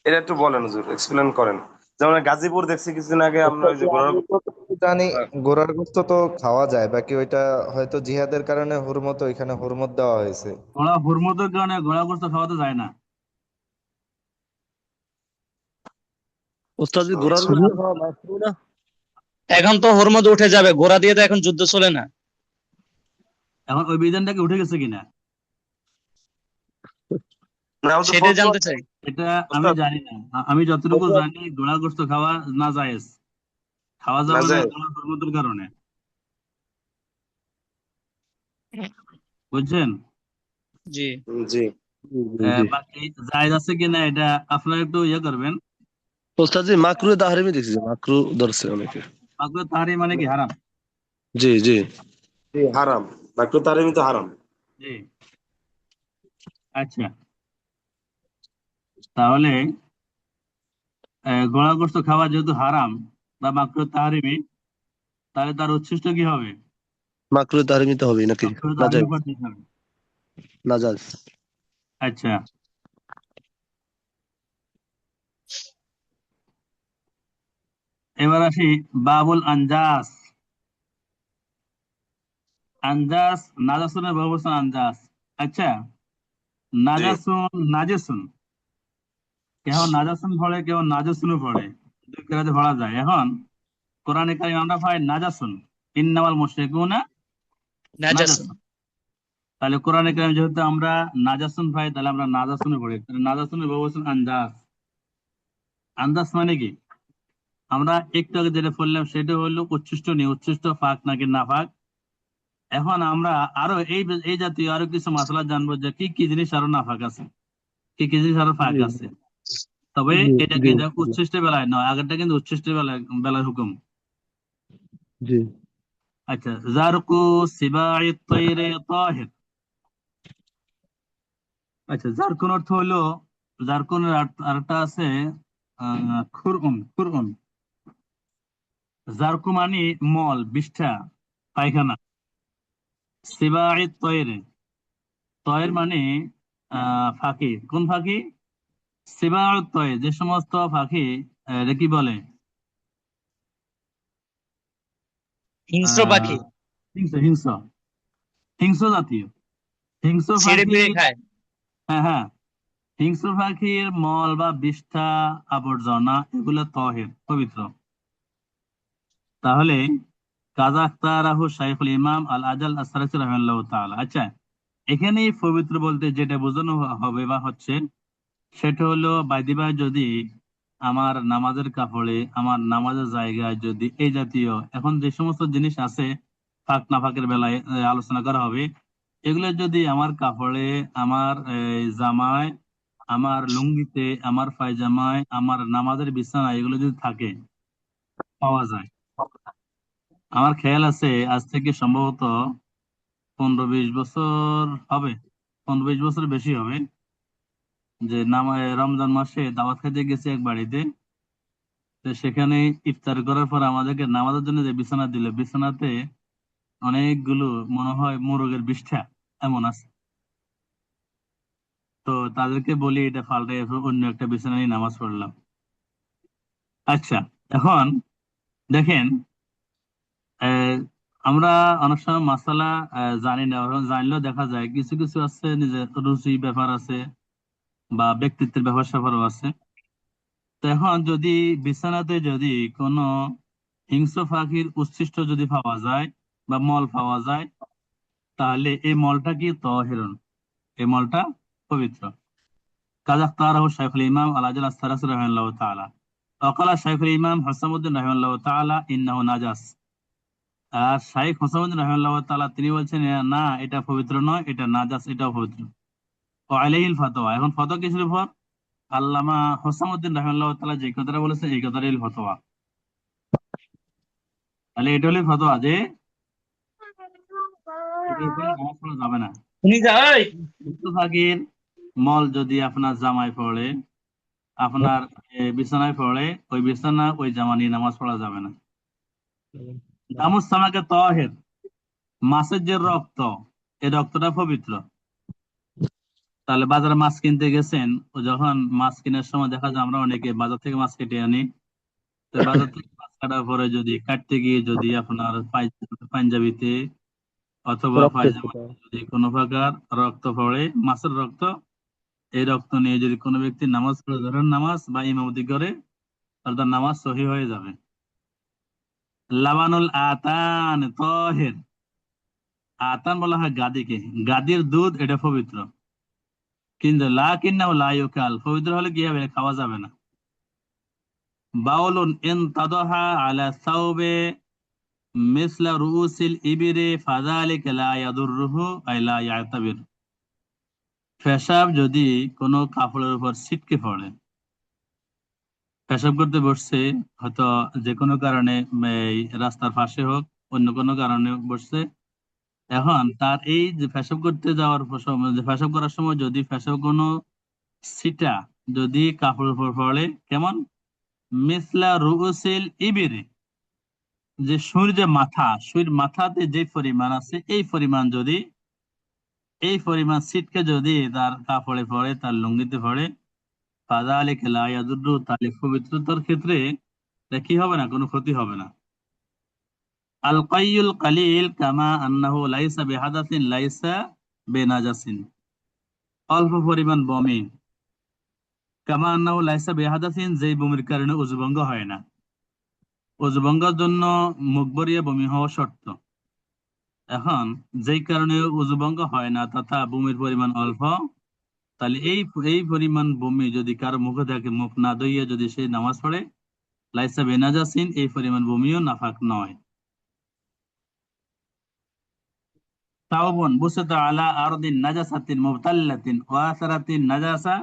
Speaker 6: এটা একটু বলেন হুজুর, এক্সপ্লেন করেন। যেমন গাজীপুর দেখছি কিছুদিন আগে, আমরা ওই যে ঘোড়ার
Speaker 2: আমি যতটুকু জানি ঘোড়ার গোশত তো খাওয়া যায়, বাকি ওইটা হয়তো জিহাদের কারণে হুরমত, ওইখানে হুরমত দেওয়া হয়েছে।
Speaker 1: ঘোড়া হুরমতের কারণে ঘোড়া গোস্ত খাওয়াতে যায় না।
Speaker 3: ওস্তাদ জি, ঘোড়ার
Speaker 6: আচ্ছা।
Speaker 3: গোস্ত খাওয়া মাকরুহ না?
Speaker 4: এখন তো হরমত উঠে যাবে, ঘোড়া দিয়ে তো এখন যুদ্ধ চলে না।
Speaker 1: এখন ওই বিধানটাকে উঠে গেছে কিনা
Speaker 6: না, ও তো
Speaker 4: সেটাই
Speaker 6: ফতোয়া
Speaker 4: জানতে চাই।
Speaker 1: এটা আমি
Speaker 6: ওস্তাদ,
Speaker 1: জানি না। আমি যতটুকু
Speaker 6: ফতোয়া
Speaker 1: জানি, ঘোড়া গোস্ত খাওয়া না জায়েজ, খাওয়া
Speaker 6: না
Speaker 1: যাবে না
Speaker 6: যায়।
Speaker 1: ঘোড়া হুরমতের কারণে। বুঝছেন?
Speaker 4: জি।
Speaker 6: জি।
Speaker 3: জি জি জি।
Speaker 1: বাকি জায়েজ আছে কিনা এটা আপনারা একটু ইয়ে করবেন।
Speaker 3: ওস্তাদ জি, মাকরুহ তাহরিমি দেখছি, মাকরুহ ধরছে অনেকে।
Speaker 1: মাকরুহ তাহরিম মানে কি? হারাম।
Speaker 3: জি জি।
Speaker 6: জি, হারাম। মাকরু তাহরিমি তো হারাম।
Speaker 1: জি। আচ্ছা, তাহলে ঘোড়া গোস্ত খাওয়া যেহেতু হারাম বা মাকরুহ তাহরিমি, তাহলে তার উচ্ছিষ্ট কি হবে?
Speaker 3: মাকরুহ তাহরিমি তো হবেই নাকি?
Speaker 1: মাকরুহ
Speaker 3: না
Speaker 1: তাহরিমি
Speaker 3: যায়,
Speaker 1: করতে হবে।
Speaker 3: না যায়।
Speaker 1: আচ্ছা, এবার আসি বাবুল আনজাস। আনজাস নাজাসুনের বহুবচন আনজাস। আচ্ছা,
Speaker 6: জি।
Speaker 1: নাজাসুন, নাজেসুন, কেউ নাজাসুন পড়ে, কেউ নাজেসুনও পড়ে, দুই কেরাতে পড়া যায়। এখন কোরআনে কারিমে আমরা পাই নাজাসুন, ইন্নামাল মুশরিকুনা
Speaker 4: নাজাস।
Speaker 1: নাজাসুন। তাহলে কোরআনে কারিমে যেহেতু আমরা নাজাসুন পাই, তাহলে আমরা নাজাসুনে পড়ি। তাহলে নাজাসুনের বহুবচন আনজাস। আন্দাজ মানে কি? আমরা একটু আগে যেটা বললাম সেটা হলো উচ্ছিষ্ট নিয়ে, উচ্ছিষ্ট ফাঁক নাকি না ফাঁক। এখন আমরা আরো এই এই জাতীয় আরো কিছু মাসলা জানবো, যে কি কি জিনিস আরো না ফাঁক আছে, কি কি জিনিস আরো ফাঁক
Speaker 3: জি
Speaker 1: আছে। তবে
Speaker 3: জি
Speaker 1: এটা
Speaker 3: জি
Speaker 1: কিন্তু উচ্ছিষ্ট বেলায় নয়, আগেরটা কিন্তু উচ্ছিষ্ট বেলায় বেলার হুকুম।
Speaker 3: জি।
Speaker 1: আচ্ছা, জারকু সিবাই তৈরে তাহির। আচ্ছা, জারকুন অর্থ হলো, জারকুনের আরেকটা আছে খুরউন। খুরউন, জারকু মানে মল, বিষ্ঠা, পায়খানা। সিবাই তৈরে, তয়ের মানে ফাঁকি। কোন ফাঁকি? সিবাই তয়, যে সমস্ত পাখি এটা কি বলে,
Speaker 4: হিংস্র
Speaker 1: আহ
Speaker 4: পাখি,
Speaker 1: হিংস্র, হিংস্র, হিংস্র জাতীয়, হিংস্র
Speaker 4: ছিঁড়ে
Speaker 1: পাখি।
Speaker 4: ফিরে খায়।
Speaker 1: হ্যাঁ হ্যাঁ, হিংস্র পাখির মল বা বিষ্ঠা, আবর্জনা, এগুলো তহের, পবিত্র। তাহলে কাজা আখতারাহু শাইখুল ইমাম আল আজাল আসরাসি রাহিমাহুল্লাহ তাআলা। আচ্ছা, এখানে পবিত্র বলতে যেটা বোঝানো হবে বা হচ্ছে, সেটা হলো বাইদিবা, যদি আমার নামাজের কাপড়ে, আমার নামাজের জায়গায় যদি এই জাতীয় এখন যে সমস্ত জিনিস আছে, ফাঁক না ফাঁকের বেলায় আলোচনা করা হবে। এগুলো যদি আমার কাপড়ে, আমার জামায়, আমার লুঙ্গিতে, আমার পায়জামায়, আমার নামাজের বিছানায় এগুলো যদি থাকে, পাওয়া যায়। আমার খেয়াল আছে আজ থেকে সম্ভবত 15-20 বছর হবে, 15-20 বছর বেশি হবে, যে রমজান মাসে দাওয়াত খেতে গেছি এক বাড়িতে। তো সেখানে ইফতার করার পর আমাদেরকে নামাজের জন্য যে বিছানা দিল, বিছানাতে অনেকগুলো মনে হয় মোরগের বিষ্ঠা এমন আছে। তো তাদেরকে বলি এটা পাল্টে অন্য একটা বিছানা নিয়ে নামাজ পড়লাম। আচ্ছা, এখন দেখেন, আহ, আমরা অনেক সময় মাসালা জানি না, এখন জানলেও দেখা যায় কিছু কিছু আছে নিজের রুচি ব্যাপার আছে বা ব্যক্তিত্বের ব্যাপার স্যাপারও আছে। তো এখন যদি বিছানাতে যদি কোনো হিংস্র পাখির উচ্ছিষ্ট যদি পাওয়া যায় বা মল পাওয়া যায়, তাহলে এই মলটা কি তাহিরুন, এই মলটা পবিত্র। কাজা اختاره شيخ الإمام الأجل السرسي رحمه الله تعالى وقال شيخ الإمام حسام الدين رحمه الله تعالى إنه نجس। আর শাইখ হোসামুদ্দিন রাহিমাহুল্লাহ তাআলা তিনি বলছেন না, এটা পবিত্র নয়, এটা নাজাস, এটাও পবিত্র। ও আলাইহিল ফাতোয়া, এখন ফতোয়া কিসের উপর? আল্লামা হোসামুদ্দিন রাহিমাহুল্লাহ তাআলা যে কথাটা বলেছেন এই কথাটাই হলো ফতোয়া। তাহলে এটা হলো ফতোয়া যে এটার উপরে নামাজ পড়া যাবে না।
Speaker 4: শুনি যাই।
Speaker 1: হিংস্র পাখির মল যদি আপনার জামায় পড়ে, আপনার বিছানায় পড়ে, ওই বিছানা ওই জামা নিয়ে নামাজ পড়া যাবে না। দামুস সামাকে তাহের, মাছের যে রক্ত, এই রক্তটা পবিত্র। তাহলে বাজারে মাছ কিনতে গেছেন, ও যখন মাছ কেনার সময় দেখা যায় আমরা অনেকে বাজার থেকে মাছ কেটে আনি। তো বাজার থেকে মাছ কাটার পরে যদি কাটতে গিয়ে যদি আপনার পাঞ্জাবিতে অথবা
Speaker 3: রক্ত
Speaker 1: পায়জামাতে যদি কোনো প্রকার রক্ত পড়ে, মাছের রক্ত, এই রক্ত নিয়ে যদি কোনো ব্যক্তি নামাজ পড়ে, ধরেন নামাজ বা ইমামতি করে, তাহলে তার নামাজ সহি হয়ে যাবে। লাবানুল আতান তাহির, আতান বলা হয় গাদিকে, গাদির দুধ এটা পবিত্র। কিন্তু লা ইউকাল, পবিত্র হলে কি হবে? খাওয়া যাবে না। বাউলুন ইন তাদাহা আলা সাউবে মিসলা রুউসিল ইবিরে ফাযালিকা লা ইয়াদুররুহু আই লা ইয়াতাবির। পেশাব যদি কোনো কাপড়ের উপর ছিটকে পড়ে, পেশাব করতে বসছে, হয়তো যে কোনো কারণে এই রাস্তার পাশে হোক, অন্য কোনো কারণে বসছে, এখন তার এই যে পেশাব করতে যাওয়ার সময়, পেশাব করার সময় যদি পেশাব কোনো ছিটা যদি কাপড়ের উপর পড়ে, কেমন? মিসলা রুউসিল ইবিরে, যে সুর যে মাথা, সুর মাথাতে যে পরিমাণ আছে এই পরিমাণ ছিটকে যদি তার কাপড়ে পড়ে, তার লুঙ্গিতে পড়ে, ফাযালিকা লা ইয়াদুররু, তাহলে পবিত্রতার ক্ষেত্রে এটা কি হবে না, কোনো ক্ষতি হবে না। আল কাইয়ুল কালিল কামা আন্নাহু লাইসা বিহাদাসিন লাইসা বিনাজাসিন, অল্প পরিমাণ বমি, কামা আন্নাহু লাইসা বিহাদাসিন, যেই বমির কারণে ওযু ভঙ্গ হয় না। ওযু ভঙ্গের জন্য মুখ ভরিয়ে বমি হওয়া শর্ত। এখন যেই কারণে ওযু ভঙ্গ হয় না তথা বমির পরিমাণ অল্প, তাহলে এই এই পরিমাণ বমি যদি কারো মুখে থাকে, মুখ না ধুইয়ে যদি সে নামাজ পড়ে, লাইসা বেনাজাসিন, এই পরিমাণ বমিও নাফাক নয়। তাওবুন বুসিতা আলা আরদিন নাজাসাতিন মুবতাল্লাতিন ওয়া আসারাতিন নাজাসা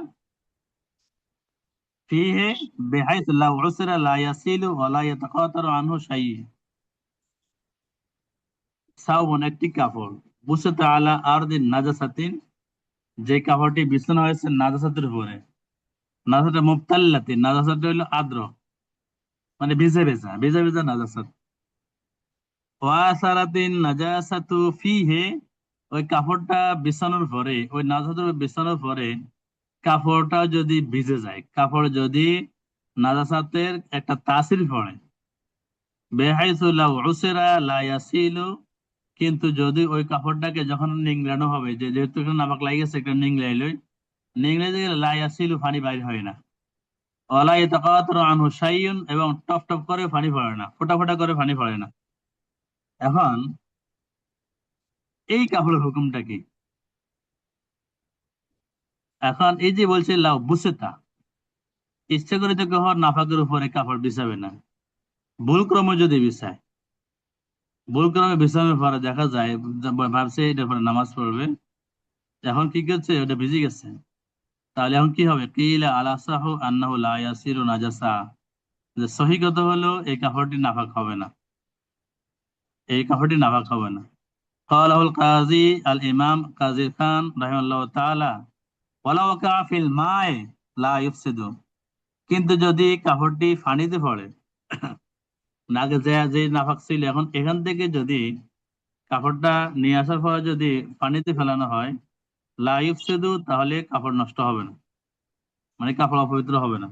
Speaker 1: ফিহি বিহাইথ লাউ উসরা লা ইয়াসিলু ওয়া লা ইয়াতাকাতারু আনহু শাই। সাওবুন একটি কাপড়, বুসিতা আলা আরদিন নাজাসাতিন, যে কাপড়টি বিছানো হয়েছে নাজাসাতের উপরে, নাজাসাতে মুবতাল্লাতিন, নাজাসাতে হলো আর্দ্র, মানে ভিজে ভেজা, ভেজা ভেজা নাজাসাত। ওয়াসারাতিন নাজাসাতু ফিহি, ওই কাপড়টা বিছানোর পরে, ওই নাজাসাতের বিছানোর পরে কাপড়টা যদি ভিজে যায়, কাপড় যদি নাজাসাতের একটা তাসির পড়ে, বেহাইসু লাউ উসিরা লা ইয়াসিলু, কিন্তু যদি ওই কাপড়টাকে যখন নিংড়ানো হবে, যে যেহেতু এখানে নাপাক লাগিয়েছে, একটা নিংড়াইলই, নিংড়াইতে গেলে লা ইয়াসিলু, পানি বাইর হয় না। ওয়ালা ইয়াতাকাতারু আনহু শাইউন, এবং টপ টপ করে পানি পড়ে না, ফোঁটা ফোঁটা করে পানি পড়ে না। এখন এই কাপড়ের হুকুমটা কি? এখন এই যে বলছে লাউ বুসেতা, ইচ্ছা করে তো কেউ নাফাকের উপরে কাপড় বিছাবে না, ভুল ক্রমে যদি বিছায়, ভুল ক্রমে বিশ্রামের পরে দেখা যায় ভাবছে এটা পরে নামাজ পড়বে, এখন কি করছে, ওটা ভিজে গেছে। তাহলে এখন কি হবে? কিলা আলা সাহু আন্নাহু লা ইয়াসিরু নাজাসা, যে সহি কথা হলো এই কাপড়টি নাপাক হবে না, এই কাপড়টি নাপাক হবে না। ক্বালাহুল কাজী আল ইমাম কাজী খান রাহিমাহুল্লাহ তাআলা ওয়ালাউ ওয়াকা ফিল মায়ে লা ইফসিদু, কিন্তু যদি কাপড়টি পানিতে পড়ে, আগে যে যে নাপাক ছিল, এখন এখান থেকে যদি কাপড়টা নিয়ে আসার পরে যদি পানিতে ফেলানো হয়, লা ইফসিদু, তাহলে কাপড় নষ্ট হবে না, মানে কাপড় অপবিত্র হবে না।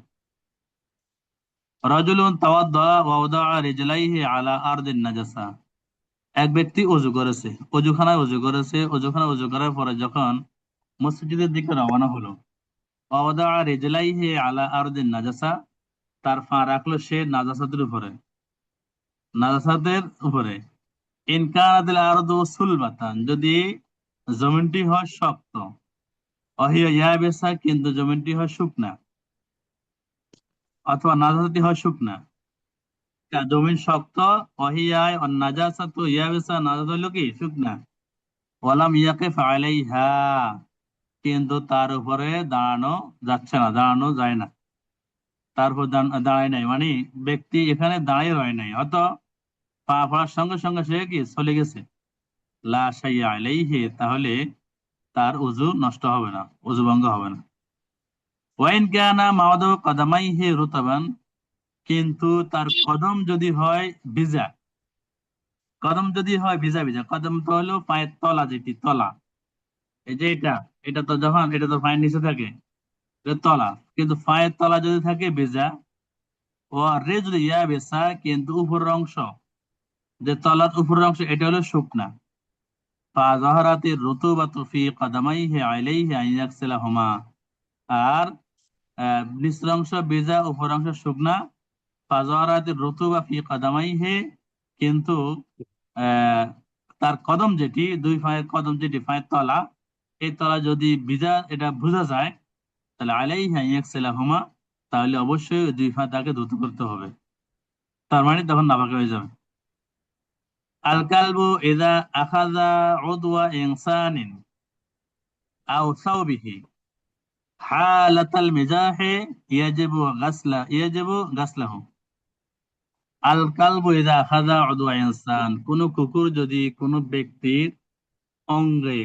Speaker 1: রাজুলুন তাওয়াদ্দা ওয়া ওয়াদাআ রিজলাইহি আলা আরদিন নাজাসা, এক ব্যক্তি অজু করেছে, অজুখানায় অজু করেছে, অজুখানায় অজু করার পরে যখন মসজিদের দিকে রওনা হলো, ওয়া ওয়াদাআ রিজলাইহি আলা আরদিন নাজাসা, তার পা রাখলো সে নাজাসাতের উপরে, নাজাসাতের উপরে। ইন কানাতিল আরদু সুলবাতান, যদি জমিনটি হয় শক্ত, অহিয়া ইয়াবিসা, কিন্তু জমিনটি হয় শুকনা, অথবা নাজাসাতি হয় শুকনা। জমিন শক্ত, অহিয়ায় নাজাসা তো ইয়াবিসা, নাজাসাত হইলো কি শুকনা। ওয়ালাম ইয়াকিফ আলাইহা, কিন্তু তার উপরে দাঁড়ানো যাচ্ছে না, দাঁড়ানো যায় না, তার উপর দাঁড়ায় নাই, মানে ব্যক্তি এখানে দাঁড়িয়ে রয় নাই, অত পা পড়ার সঙ্গে সঙ্গে সে কি চলে গেছে, লা শাইয়া আলাইহি, তাহলে তার উযু নষ্ট হবে না, উযু ভঙ্গ হবে না। ওয়াইন কানা মাওয়াদু কদামাইহি রুতাবান, কিন্তু তার কদম যদি হয় ভিজা, কদম যদি হয় ভিজা ভিজা, কদম তো হলো পায়ের তলা, যেটি তলা, এই যে এটা, এটা তো যখন এটা তো পায়ের নিচে থাকে, এটা তলা, কিন্তু পায়ের তলা যদি থাকে ভেজা, ও রেজুল ইয়া বেসা, কিন্তু উপরের অংশ, যে তলার উপরের অংশ এটা হলো শুকনা, ফাযাহারাতির রুতুবাতু ফি কদামাইহি আলাইহি আন ইয়াগসিলাহুমা, আর নিচের অংশ ভেজা, উপরের অংশ শুকনা, ফাযাহারাতির রুতুবা ফি কদামাইহি, কিন্তু আহ, তার কদম যেটি, দুই পায়ের কদম যেটি পায়ের তলা, এই তলা যদি ভিজা, এটা বোঝা যায়, তাহলে আলাইহি আন ইয়াগসিলাহুমা, তাহলে অবশ্যই ওই দুই পা তাকে ধুত করতে হবে, তার মানে তখন নাপাক হয়ে যাবে। আল কালবু ইযা আখাযা উদওয়া ইনসানিন আও সাওবিহি হালাতাল মিজাহি ইয়াজিবু গাসলাহু। আল কালবু ইযা আখাযা উদওয়া ইনসান, কোন কুকুর যদি কোন ব্যক্তির অঙ্গে,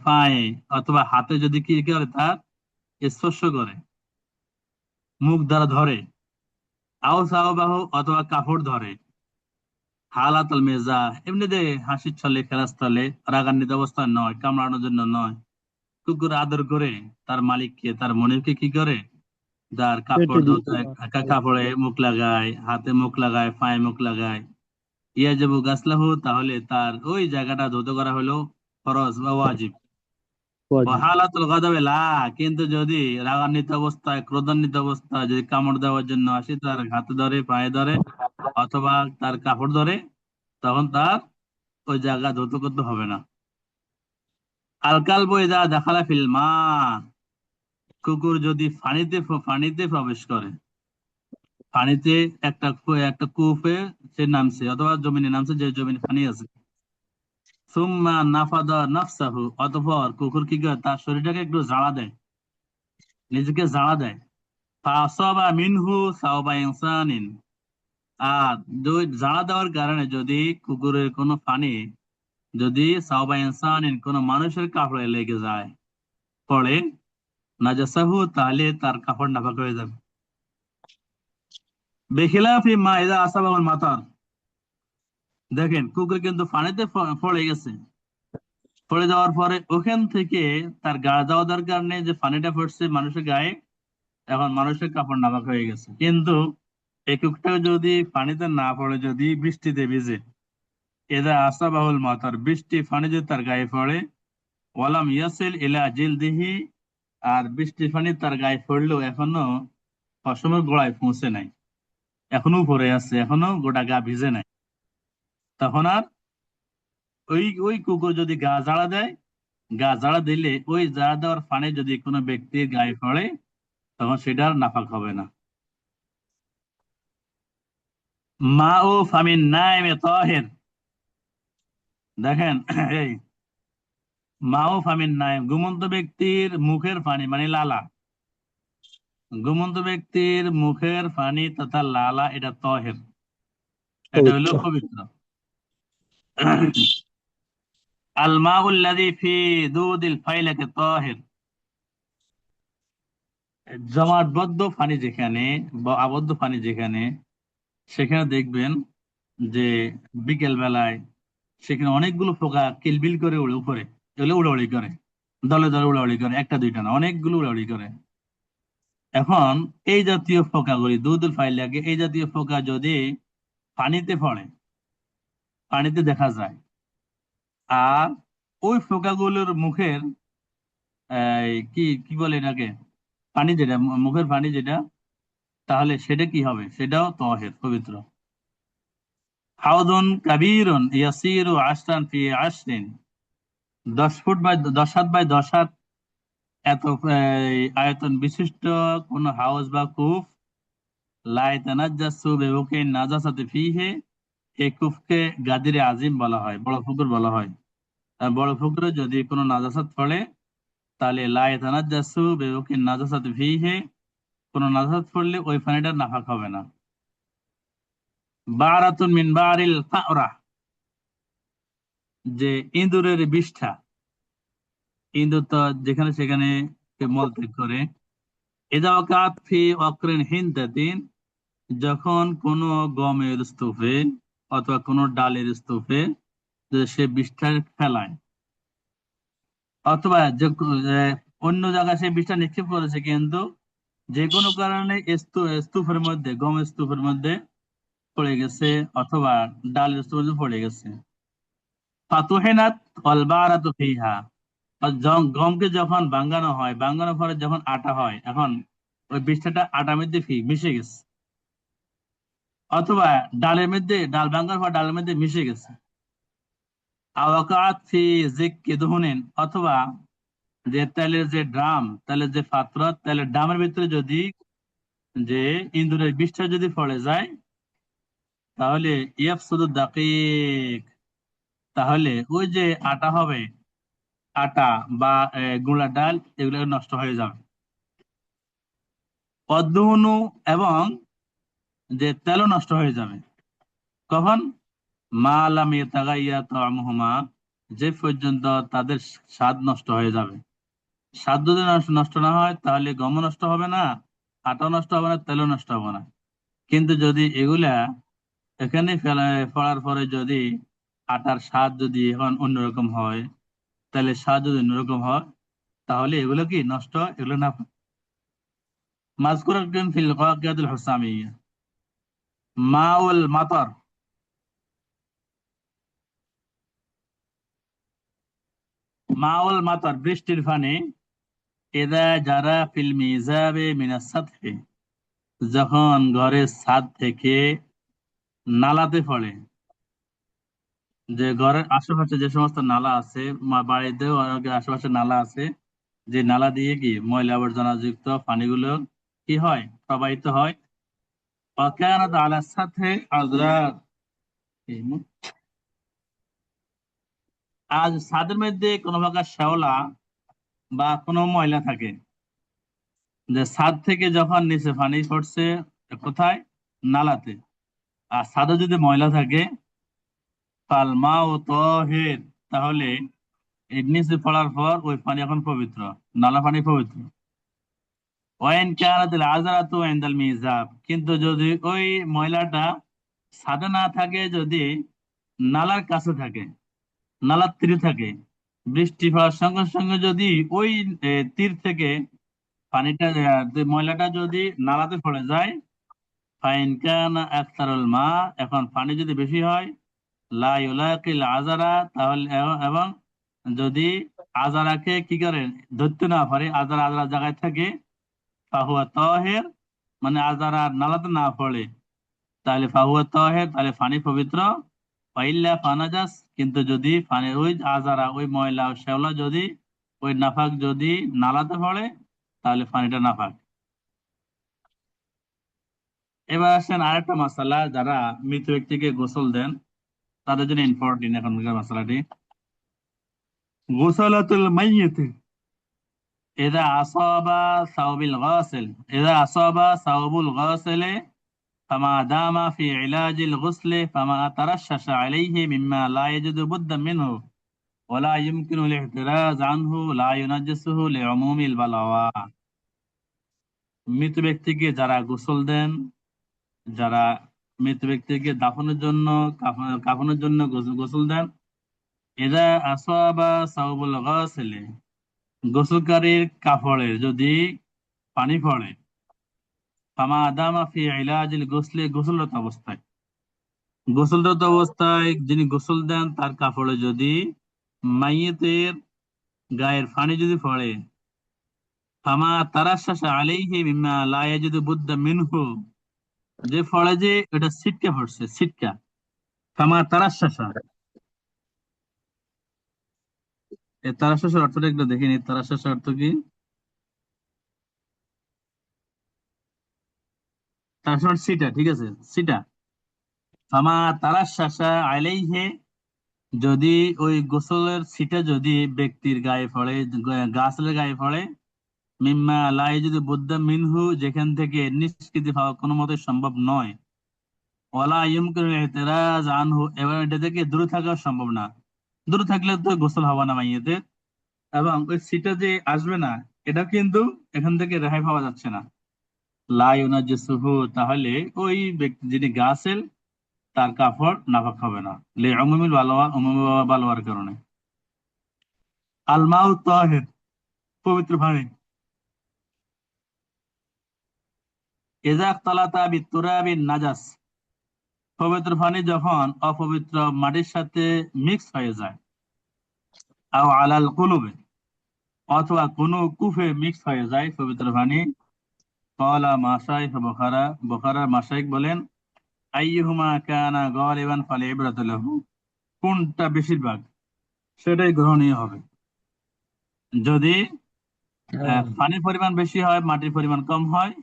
Speaker 1: পায়ে অথবা হাতে যদি কি করে, তার স্পর্শ করে, মুখ দ্বারা ধরে, আও সাওবাহু, অথবা কাপড় ধরে, হালাতাল মেজা, এমনিতে হাসির ছলে খেলার স্থলে, রাগান্বিত অবস্থায় নয়, কামড়ানোর জন্য নয়, কুকুর আদর করে তার মালিককে, তার মনিবকে কি করে, যার
Speaker 3: পেটে
Speaker 1: কাপড়
Speaker 3: দিয়ে
Speaker 1: ধুতে, কাপড়ে মুখ লাগায়, হাতে মুখ লাগায়, পায়ে মুখ লাগায়, ইয়া যাবু গাছলাহু, তাহলে তার ওই জায়গাটা ধৌত করা হলো ফরজ বা ওয়াজিব। ও
Speaker 3: ওয়াজিব।
Speaker 1: হালাতুল গাদাবে লা, কিন্তু যদি রাগান্বিত অবস্থায়, ক্রোধান্বিত অবস্থায় যদি কামড় দেওয়ার জন্য আসে, তার হাতে ধরে, পায়ে ধরে, অথবা তার কাপড় ধরে, তখন তার ওই জায়গা ধৌত করতে হবে না। আল কালবু ইযা দাখালা ফিল মা, কুকুর যদি পানিতে প্রবেশ করে, পানিতে একটা কূপে সে নামছে, অথবা জমিনে নামছে, যে জমিনে পানি আছে, সুম্মা নাফাদা নাফসাহু, অতঃপর কুকুর কি করে, তার শরীরটাকে একটু জাড়া দেয়, নিজেকে জাড়া দেয়, ফাসাবা মিনহু সাওবা ইনসানিন, আর জাড়া দেওয়ার কারণে যদি কুকুরের কোনো পানি যদি সাওবা ইনসানিন, কোনো মানুষের কাপড়ে লেগে যায়, পড়ে, নাজাসাহু, তাহলে তার কাপড় নাপাক হয়ে যাবে। বেখিলাফি মা ইযা আসাবাহুল মাতার, দেখেন কুকুর কিন্তু পানিতে পড়ে গেছে, পড়ে যাওয়ার পরে ওখান থেকে তার গা যাওয়া দরকার নেই, যে পানিটা পড়ছে মানুষের গায়ে, এখন মানুষের কাপড় নাপাক হয়ে গেছে, কিন্তু এই কুকুরটা যদি পানিতে না পড়ে, যদি বৃষ্টিতে ভিজে, এদা আসাবাহুল মাতার, বৃষ্টি পানি যদি তার গায়ে পড়ে, ওয়ালাম ইয়াসিল ইলা জিলদিহি, আর বৃষ্টির পানি তার গায়ে পড়লেও এখনো পশমের গোড়ায় পৌঁছে নাই, এখনো পড়ে আছে, এখনো গোটা গা ভিজে নাই, তখন আর ওই ওই কুকুর যদি গা ঝাড়া দেয়, গা ঝাড়া দিলে ওই ঝাড়া দেওয়ার পানি যদি কোনো ব্যক্তির গায়ে পড়ে, তখন সেটা আর নাপাক হবে না। মা ও ফামিন নাইমে তাহের, দেখেন এই মাও ফামিন নাই, ঘুমন্ত ব্যক্তির মুখের পানি মানে লালা, ঘুমন্ত ব্যক্তির মুখের পানি তথা লালা এটা তহের, এটা হলো
Speaker 3: পবিত্র।
Speaker 1: পবিত্র। আল মাউল্লাযী ফি দুদিল ফাইলাকে তাহির, জমাটবদ্ধ পানি যেখানে বা আবদ্ধ পানি যেখানে, সেখানে দেখবেন যে বিকেল বেলায় সেখানে অনেকগুলো পোকা কিলবিল করে উড়ে উপরে, এগুলো উড়াউড়ি করে, দলে দলে উড়াউড়ি করে, একটা দুইটা না, অনেকগুলো উড়াউড়ি করে। এখন এই জাতীয় পোকাগুলি দুধুল ফাইল লাগে, এই জাতীয় পোকা যদি পানিতে পড়ে, পানিতে দেখা যায়, আর ওই পোকাগুলোর মুখের কি কি বলে এটাকে, পানি যেটা মুখের পানি যেটা, তাহলে সেটা কি হবে, সেটাও তহের পবিত্র। হাউদুন কাবীরুন ইয়াসিরু আশরান ফি আশরিন, 10 ফুট বাই 10 হাত বাই 10 হাত এত আয়তন বিশিষ্ট কোন হাউস বা কূপ, লা ইয়াতানাজ্জাসু বিবুকিন নাজাসাতি ফিহি, এই কূপকে গাদিরে আজিম বলা হয়, বড় পুকুর বলা হয়। আর বড় পুকুরে যদি কোনো নাজাসাত পড়ে, তাহলে লা ইয়াতানাজ্জাসু বিবুকিন নাজাসাতি ফিহি, কোনো নাজাসাত পড়লে ওই পানিটা নাপাক হবে না। বারাতুন মিন বারিল ফাওরা, যে ইঁদুরের বিষ্ঠা, ইঁদুর তো যেখানে সেখানে মলত্যাগ করে। ইযা ওয়াকাত ফি ওয়াকরিন হিন্দাতিন, যখন কোনো গমের স্তূপে অথবা কোনো ডালের স্তূপে সে বিষ্ঠা ফেলায়, অথবা অন্য জায়গায় সে বিষ্ঠা নিক্ষেপ করেছে, কিন্তু যে কোনো কারণে স্তূপের মধ্যে, গমের স্তূপের মধ্যে পড়ে গেছে, অথবা ডালের স্তূপের মধ্যে পড়ে গেছে। ফাতুহিনাত ওয়াল বারাতু ফিহা, আর গমকে যখন ভাঙানো হয়, ভাঙানোর পরে যখন আটা হয়, এখন ওই বিষ্ঠাটা আটার মধ্যে মিশে গেছে, অথবা ডালের মধ্যে, ডাল ভাঙার পর ডালের মধ্যে মিশে গেছে। আওয়াকাত ফি জিক্কি দুহুনিন, অথবা যে তেলের যে ড্রাম, তেলের যে পাত্র, তেলের ড্রামের ভিতরে যদি যে ইঁদুরের বিষ্ঠা যদি পড়ে যায়, তাহলে ইয়াফসুদু দাকিক, তাহলে ওই যে আটা হবে, আটা বা গুঁড়া ডাল, এগুলো নষ্ট হয়ে যাবে। অদ্দুহনু, এবং যে তেলও নষ্ট হয়ে যাবে। কখন? মা লাম ইয়াতাগাইয়া তা'আমুহুমা, যে পর্যন্ত তাদের স্বাদ নষ্ট হয়ে যাবে। স্বাদ যদি নষ্ট না হয়, তাহলে গমও নষ্ট হবে না, আটাও নষ্ট হবে না, তেলও নষ্ট হবে না। কিন্তু যদি এগুলা এখানে পড়ার পরে যদি আটার স্বাদ যদি এখন অন্যরকম হয়, তাহলে স্বাদ যদি অন্যরকম হয়, তাহলে এগুলো কি নষ্ট, এগুলো না। মাযকুরাতুন ফিল ওয়াকিয়াতুল হুসামিয়্যা, মাউল মাতার, মাউল মাতার বৃষ্টির পানি, ইযা জারা ফিল মিজাবে মিনাস সাতহি, যখন ঘরের ছাদ থেকে নালাতে পড়ে, যে ঘরের আশেপাশে যে সমস্ত নালা আছে, বাড়িতেও অনেকের আশেপাশে নালা আছে, যে নালা দিয়ে কি ময়লা আবর্জনা যুক্ত পানিগুলো কি হয়, প্রবাহিত হয়। ওয়াকানাত আলা সাথে আযরার, আজ ছাদের মধ্যে কোনো প্রকার শ্যাওলা বা কোনো ময়লা থাকে, যে ছাদ থেকে যখন নিচে পানি পড়ছে, কোথায়, নালাতে, আর ছাদে যদি ময়লা থাকে, ফাল মাউ তাহির, তাহলে এর নিচে পড়ার পর ওই পানি এখন পবিত্র, নালা পানি পবিত্র। ওয়াইন কানাতিল আযরাতু ইনদাল মিজাব, কিন্তু যদি ওই ময়লাটা ছাদে না থাকে, যদি নালার কাছে থাকে, নালার তীরে থাকে, বৃষ্টি পড়ার সঙ্গে সঙ্গে যদি ওই তীর থেকে পানিটা, ময়লাটা যদি নালাতে পড়ে যায়, ফাইন কানা আকতারুল মা, এখন পানি যদি বেশি হয়, লা ইউলাকিল আযারা, তাহলে এবং যদি আযারাকে কি করে ধরতে না পারে, আযারা আযারা জায়গায় থাকে, ফাহুয়া তাহির, মানে আযারা নালাতে না পড়ে, তাহলে ফাহুয়া তাহির, তাহলে পানি পবিত্র। পাইল্লা ফানাজাস, কিন্তু যদি পানি ওই আযারা, ওই ময়লা শ্যাওলা যদি, ওই নাফাক যদি নালাতে পড়ে, তাহলে পানিটা নাফাক। এবার আসেন আরেকটা মাসালা, যারা মৃত ব্যক্তিকে গোসল দেন, তাদের জন্য ইম্পর্টেন্ট এখনকার মশলাটি। গোসলাতুল মাইয়িত ইযা আসাবা সাওবিল গাসিল, ইযা আসাবা সাওবুল গাসিলি ফামা দামা ফি ইলাজিল গুসলি ফামা তারাশশাশা আলাইহি মিম্মা লা ইয়াজিদু বুদ্দান মিনহু ওয়ালা ইয়ুমকিনু আল-ইহতিরাজ আনহু লা ইউনাজ্জিসুহু লিউমুমিল বালাওয়া। মৃত ব্যক্তিকে যারা গোসল দেন, যারা মৃত ব্যক্তিকে দাফনের জন্য কাফনের জন্য গোসল দেন, এদা আসাবা সাওবুল গাসিলি, গোসলকারীর কাপড়ের যদি পানি পড়ে, ফামা দামা ফি ইলাজিল গুসলি, গোসলরত অবস্থায় যিনি গোসল দেন তার কাপড়ে যদি মাইয়িতের গায়ের পানি যদি পড়ে, ফামা তারাশশাশা আলাইহি মিম্মা লা ইয়াজিদু বুদ্দান মিনহু, যে ফলে যে এটা ছিটকে পড়ছে, ছিটকা, ফামা তারাশশাশা। এই তারাশশাশার অর্থটা একটু দেখে নি, তারাশশাশার অর্থ কি? তারাশশার সিটা, ঠিক আছে, সিটা। ফামা তারাশশাশা আলাইহি, যদি ওই গোসলের সিটা যদি ব্যক্তির গায়ে পড়ে, গাছের গায়ে পড়ে, মিম্মা লা ইয়াজিদু বুদ্দান মিনহু, যেখান থেকে নিষ্কৃতি পাওয়া কোনো মতে সম্ভব নয়, ওয়ালা ইয়ুমকিনু আল-ইহতিরাজ আনহু, এবং এটা থেকে দূরে থাকা সম্ভব না। দূরে থাকলে তো গোসল হবে না মাইয়িতের, এবং ওই সিটা যে আসবে না, এটা কিন্তু এখান থেকে রেহাই পাওয়া যাচ্ছে না। লা ইউনাজ্জিসুহু, তাহলে ওই ব্যক্তি যিনি গাছেল তার কাপড় নাপাক হবে না, লিউমুমিল বালাওয়া, উমুমি বালাওয়ার কারণে। আল মাউ তাহির, পবিত্র পানি। ইযা ইখতালাতা বিত-তুরাবিন নাজাস, পবিত্র পানি যখন অপবিত্র মাটির সাথে মিক্স হয়ে যায়, আও আলাল কুলুবে, অথবা কোনো কূপে মিক্স হয়ে যায় পবিত্র পানি, ক্বালা মাশাইখ বুখারা, বুখারার মাশাইখ বলেন, আইয়ুহুমা কানা গালিবান ফাল-ইবরাতু লাহু, কোনটা বেশিরভাগ সেটাই গ্রহণীয় হবে। যদি পানির পরিমাণ বেশি হয়, মাটির পরিমাণ কম হয়,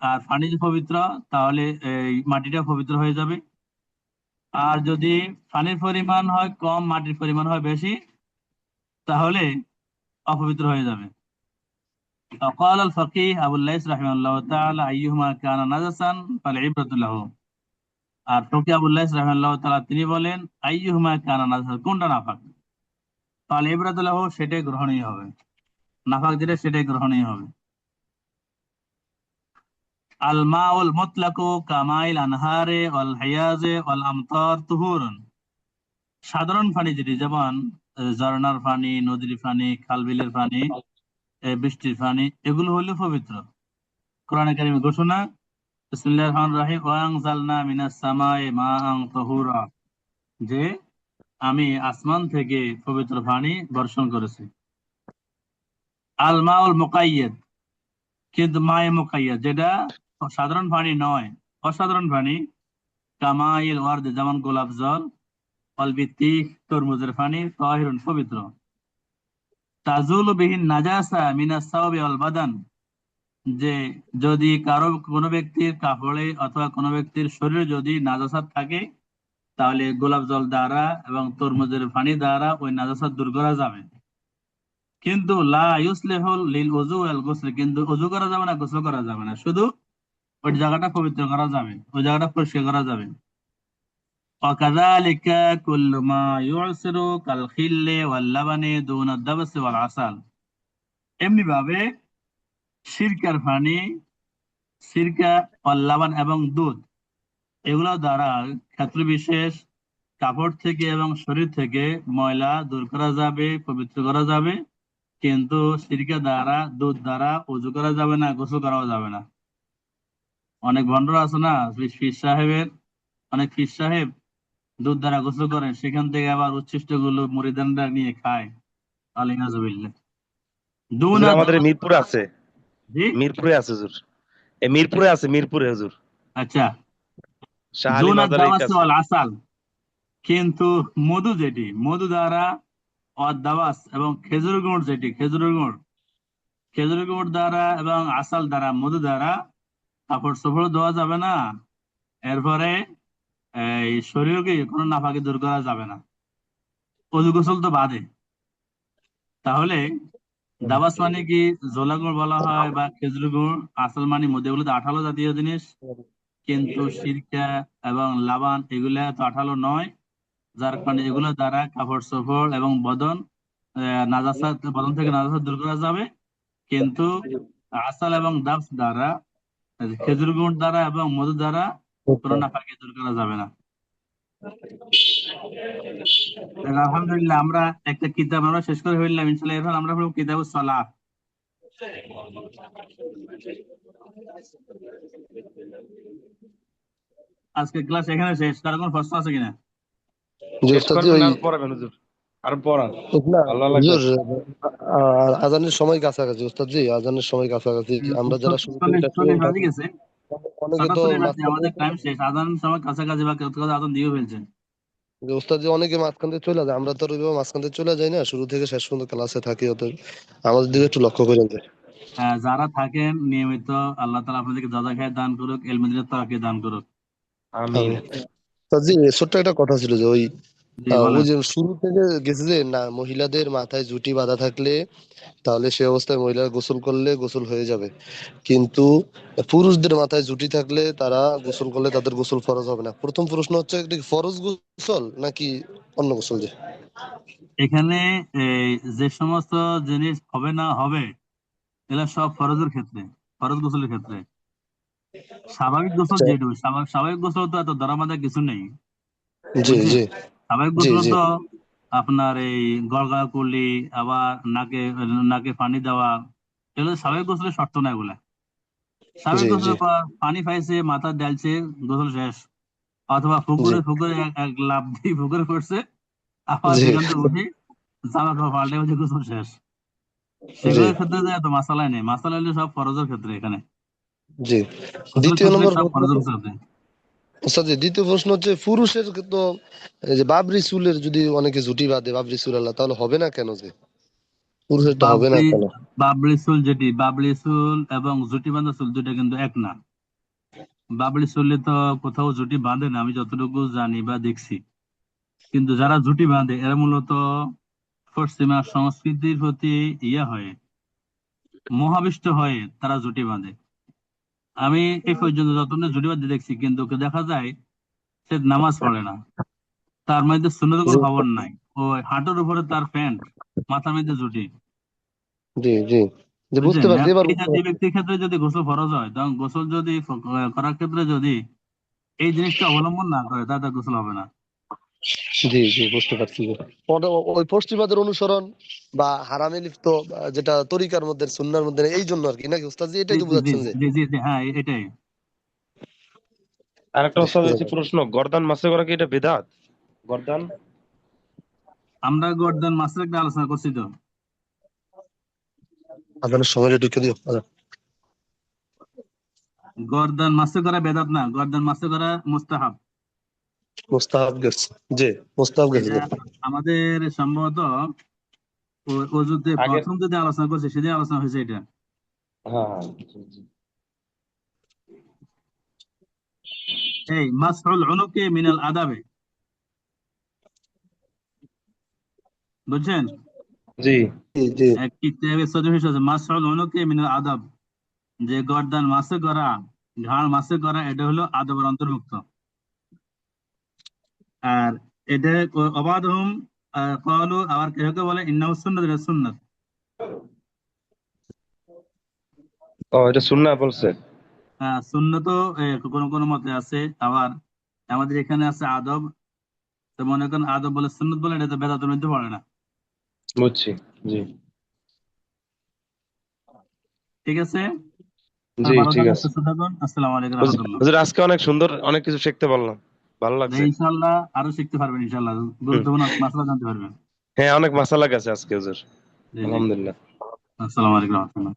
Speaker 1: আর পানি যদি পবিত্র, তাহলে এই মাটিটা পবিত্র হয়ে যাবে। আর যদি পানির পরিমাণ হয় কম, মাটির পরিমাণ হয় বেশি, তাহলে অপবিত্র হয়ে যাবে। قال الفقيه أبو الليث رحمه الله تعالى أيهما كان نجسا فالعبرة له। আর ফকিহ আবু লাইস রাহিমাহুল্লাহ তাআলা তিনি বলেন, আইয়ুহুমা কানা নাজাসা, কোনটা নাপাক, ফাল-ইবরাতু লাহু, সেটাই গ্রহণীয় হবে, নাপাক যেটা সেটাই গ্রহণীয় হবে। আল মাউল মুতলাকু কামাইল আনহারে ওয়াল হিয়াজে ওয়াল আমতার তুহুরুন, সাধারণ পানি যেটি, যেমন ঝর্ণার পানি, নদীর পানি, খাল বিলের পানি, বৃষ্টির পানি, এগুলো হলো পবিত্র। কোরআনে কারিমে ঘোষণা, বিসমিল্লাহির রহমানির রহিম, ওয়া আনজালনা মিনাস সামাই মাআন তাহুরা, যে আমি আসমান থেকে পবিত্র পানি বর্ষণ করেছি। আল মাউল মুকাইয়াদ, কিন্তু মায়ে মুকাইয়াদ, যেটা সাধারণ পানি নয়, অসাধারণ পানি, কামাইল ওয়ার্দ, যেমন গোলাপ জল, অল বিত্তিক, তরমুজের পানি, তাহিরুন, পবিত্র। তাজুলু বিহিন নাজাসা মিনাস সাওবি ওয়াল বাদান, যে যদি কারো কোনো ব্যক্তির কাপড়ে অথবা কোনো ব্যক্তির শরীরে যদি নাজাসাত থাকে, তাহলে গোলাপ জল দ্বারা এবং তরমুজের পানি দ্বারা ওই নাজাসাত দূর করা যাবে। কিন্তু লা ইউসলিহুল লিল উযু ওয়াল গোসল, কিন্তু উযু করা যাবে না, গোসল করা যাবে না, শুধু ওই জায়গাটা পবিত্র করা যাবে, ওই জায়গাটা পরিষ্কার করা যাবে। ওয়াকাযালিকা কুল্লু মা ইউসিরু কাল খিল্লি ওয়াল লাবানি দুনা দাবস ওয়াল আসাল, এমনি ভাবে সিরকার পানি, সিরকা ওয়াল লাবান এবং দুধ, এগুলো দ্বারা ক্ষেত্র বিশেষ কাপড় থেকে এবং শরীর থেকে ময়লা দূর করা যাবে, পবিত্র করা যাবে, কিন্তু সিরকা দ্বারা, দুধ দ্বারা ওযু করা যাবে না, গোসল করাও যাবে না। অনেক ভন্ডরা আছে না, পীর সাহেবের, অনেক পীর সাহেব দুধ দ্বারা গোসল করেন, সেখান থেকে আবার উচ্ছিষ্ট গুলো মুরিদানরা নিয়ে খায়, আলিয়াযুবিল্লাহ।
Speaker 6: হুজুর
Speaker 1: দুনা
Speaker 6: আমাদের
Speaker 1: দাবাস,
Speaker 6: মিরপুরে আছে,
Speaker 1: জি,
Speaker 6: মিরপুরে আছে হুজুর, এই মিরপুরে আছে, মিরপুরে হুজুর,
Speaker 1: আচ্ছা,
Speaker 6: শাহ আলী
Speaker 1: দুনা
Speaker 6: মাজারের
Speaker 1: দাবাস
Speaker 6: কাছে।
Speaker 1: ওয়াল আসাল, কিন্তু মধু যেটি, মধু দ্বারা দাবাস, এবং খেজুর গুড় যেটি, খেজুর গুড় দ্বারা এবং আসাল দ্বারা, মধু দ্বারা কাপড় চোপড় দেওয়া যাবে না। এরপরে এই শরীরকে কোনো নাপাকি দূর করা যাবে না, অজু গোসল তো বাদে। তাহলে দাবাস মানে কি, জোলা গুড় বলা হয় বা খেজুর গুড়, আসল মানে মধ্যে, এগুলো তো আঠালো জাতীয় জিনিস, কিন্তু সিরকা এবং লাবান এগুলা তো আঠালো নয়, যার কারণে এগুলো দ্বারা কাপড় চোপড় এবং বদন নাজাসাত, বদন থেকে নাজাসাত দূর করা যাবে। কিন্তু আসাল এবং দাবস দ্বারা, খেজুর গুড় দ্বারা এবং মধু দ্বারা কোনো নাপাকি দূর করা যাবে না। আলহামদুলিল্লাহ, আমরা একটা কিতাব আমরা শেষ করে ফেললাম ইনশাল্লাহ। এখন আমরা পড়ব কিতাবুস সালাত। আজকে ক্লাস এখানে শেষ। কারো কোনো প্রশ্ন আছে কিনা?
Speaker 3: জি
Speaker 5: শেষ
Speaker 3: ওস্তাদ জি,
Speaker 5: করবেন
Speaker 3: ওই
Speaker 5: আর পড়াবেন হুজুর, আর পড়ান,
Speaker 3: না
Speaker 5: ভালো লাগবে।
Speaker 3: হুজুর, আজানের সময় কাছাকাছি ওস্তাদ জি, আজানের সময় কাছাকাছি। আমরা যারা শুরু থেকে শেষ
Speaker 1: চল্লিশ
Speaker 3: পর্যন্ত
Speaker 1: বাজে
Speaker 3: থাকি,
Speaker 1: গেছে,
Speaker 3: অনেকে
Speaker 1: ছটা
Speaker 3: তো
Speaker 1: চল্লিশ বাজে,
Speaker 3: মাঝখান
Speaker 1: আমাদের
Speaker 3: থেকে,
Speaker 1: টাইম শেষ। আজান সময় কাছাকাছি বা কেউ কেউ আজান দিয়ে ফেলছেন।
Speaker 3: যে ওস্তাদ জি অনেকে মাঝখান থেকে চলে যায়, আমরা তো আর ওইভাবে মাঝখান থেকে চলে যাই না, শুরু থেকে শেষ পর্যন্ত ক্লাসে থাকি, অতএব আমাদের দিকে একটু লক্ষ্য করেন যে।
Speaker 1: যারা থাকেন নিয়মিত, আল্লাহ তাআলা আপনাদেরকে যা খায় দান করুক, এলমেদিনের তাকে দান করুক।
Speaker 5: আমিন।
Speaker 3: তা জি, ছোট্ট একটা কথা ছিল যে ওই
Speaker 1: জি
Speaker 3: ওই
Speaker 1: বলেন।
Speaker 3: যে শুরু থেকে গেছে যে না, মহিলাদের মাথায় জুটি বাঁধা থাকলে তাহলে সে অবস্থায় মহিলা গোসল করলে গোসল হয়ে যাবে, কিন্তু পুরুষদের মাথায় জুটি থাকলে তারা গোসল করলে তাদের গোসল ফরজ হবে না। প্রথম প্রশ্ন হচ্ছে, এটা কি ফরজ গোসল নাকি অন্য গোসল? যে
Speaker 1: এখানে এই যে সমস্ত জিনিস হবে না হবে, এগুলো সব ফরজের ক্ষেত্রে, ফরজ গোসলের ক্ষেত্রে। স্বাভাবিক গোসল
Speaker 3: আচ্ছা,
Speaker 1: যেটুকু, স্বাভাবিক গোসল তো এত ধরা বাঁধা কিছু নেই,
Speaker 3: জি
Speaker 1: বুঝছেন?
Speaker 3: জি
Speaker 1: স্বাভাবিক
Speaker 3: জি
Speaker 1: গোসল
Speaker 3: জি
Speaker 1: তো আপনার এই গড়গড়া করলি, আবার নাকে নাকে পানি দেওয়া, এগুলো স্বাভাবিক গোসলের শর্ত না এগুলা। স্বাভাবিক
Speaker 3: জি জি
Speaker 1: গোসলের পর পানি পাইছে, মাথা ডালছে, গোসল শেষ। অথবা
Speaker 3: জি
Speaker 1: পুকুরে পুকুরে এক লাফ দিয়ে পুকুরে পড়ছে, আবার
Speaker 3: জি
Speaker 1: সেখান থেকে উঠে জামা কাপড় পাল্টে হচ্ছে গোসল শেষ।
Speaker 3: জি
Speaker 1: সেগুলোর ক্ষেত্রে তো এত মাসালা নেই, মাসালা হলো সব ফরজের ক্ষেত্রে। এখানে
Speaker 3: জি।
Speaker 1: গোসলের
Speaker 3: দ্বিতীয়
Speaker 1: ক্ষেত্রে
Speaker 3: নম্বর
Speaker 1: সব
Speaker 3: প্রশ্ন,
Speaker 1: ফরজের ক্ষেত্রে।
Speaker 3: আচ্ছা জি, দ্বিতীয় প্রশ্ন হচ্ছে, পুরুষের তো এই যে বাবরি চুলের যদি অনেকে জুটি বাঁধে, বাবরি চুল আল্লাহ, তাহলে হবে না কেন? যে পুরুষেরটা হবে না
Speaker 1: বাবরি
Speaker 3: কেন?
Speaker 1: বাবলি চুল, যেটি বাবলি চুল এবং জুটি বাঁধা চুল দুটো কিন্তু এক না। বাবলি চুলে তো কোথাও জুটি বাঁধে না, আমি যতটুকু জানি বা দেখছি। কিন্তু যারা জুটি বাঁধে এরা মূলত পশ্চিমা সংস্কৃতির প্রতি ইয়ে হয়ে, মোহাবিষ্ট হয়ে তারা জুটি বাঁধে। আমি এই পর্যন্ত যতটা জুটি বাঁধতে দেখছি, কিন্তু ওকে দেখা যায় সে নামাজ পড়ে না, তার মধ্যে সুন্নতের
Speaker 3: জি
Speaker 1: কোনো খবর নাই। ওই হাঁটুর উপরে তার প্যান্ট, মাথার মধ্যে জুটি,
Speaker 3: জি জি যে বুঝতে
Speaker 1: বুঝছেন?
Speaker 3: পারছি এবার।
Speaker 1: এই জাতীয় ব্যক্তির ক্ষেত্রে যদি গোসল ফরজ হয়, তখন গোসল যদি করার ক্ষেত্রে যদি এই জিনিসটা অবলম্বন না করে, তাহলে তার গোসল হবে না।
Speaker 3: জি জি বুঝতে পারছি যে ওই পশ্চিমাদের অনুসরণ বা হারামে লিপ্ত, যেটা তরিকার মধ্যে সুন্নাহর মধ্যে নেই, এই জন্য আর কি, নাকি উস্তাদ জি,
Speaker 1: জি
Speaker 3: এটাই তো
Speaker 1: জি জি
Speaker 3: বোঝাচ্ছেন যে।
Speaker 1: জি জি জি, হ্যাঁ এটাই।
Speaker 5: আর একটা
Speaker 3: জি,
Speaker 5: ওস্তাদ হচ্ছে
Speaker 3: যাক।
Speaker 5: প্রশ্ন, গর্দান মাসে করা কি এটা বেদাত? গর্দান,
Speaker 1: আমরা গর্দান মাসের একটা আলোচনা করছি তো।
Speaker 3: আপনার সময়টা ঢুকে দিও, আচ্ছা।
Speaker 1: গর্দান মাসে করা বেদাত না, গর্দান মাসে করা মুস্তাহাব।
Speaker 3: মুস্তাহাব গেছে, জি মুস্তাহাব গেছে
Speaker 1: এটা
Speaker 3: যে।
Speaker 1: আমাদের সম্ভবত অজুতে
Speaker 5: আগের,
Speaker 1: প্রথম যদি আলোচনা করছে সেদিন আলোচনা হয়েছে এটা।
Speaker 5: হ্যাঁ হ্যাঁ, জি, জি।
Speaker 1: এই মাসহুল উনুকি মিনাল আদাবে, বুঝছেন?
Speaker 3: জি জি জি
Speaker 1: এক কিতাবে সহিহ আছে মাসহুল উনুকি মিনাল আদাব, যে গর্দান মাসে করা, ঘাড় মাসে করা, এটা হলো আদবের অন্তর্ভুক্ত। আর এটা অবাধহুম ক্বালু, আবার কেউ কেউ বলে ইন্নাহু সুন্নাত, এটা সুন্নাত।
Speaker 5: ও, এটা সুন্নাহ বলছে।
Speaker 1: সুন্নত কোন কোন মতে আছে, আবার আমাদের এখানে আছে আদব। তো মনে করেন আদব বলে সুন্নত বলে, এটা তো বেদাতের মধ্যে পড়ে না।
Speaker 5: বুঝছি, জি
Speaker 1: ঠিক আছে,
Speaker 5: জি,
Speaker 1: ভালো
Speaker 5: ঠিক
Speaker 1: থাকুন,
Speaker 5: আছে।
Speaker 1: সুস্থ থাকুন। আসসালামু আলাইকুম
Speaker 5: হুজুর,
Speaker 1: রহমতুল্লাহ।
Speaker 5: হুজুর, আজকে অনেক সুন্দর, অনেক কিছু শিখতে পারলাম, ভালো লাগছে।
Speaker 1: ইনশাল্লাহ আরো শিখতে পারবেন, ইনশাল্লাহ
Speaker 5: হুম,
Speaker 1: গুরুত্বপূর্ণ মাসলা জানতে পারবেন।
Speaker 5: হ্যাঁ, অনেক মাসালা গেছে আজকে হুজুর,
Speaker 1: জি জি,
Speaker 5: আলহামদুলিল্লাহ।
Speaker 1: আসসালামু আলাইকুম রহমতুল্লাহ।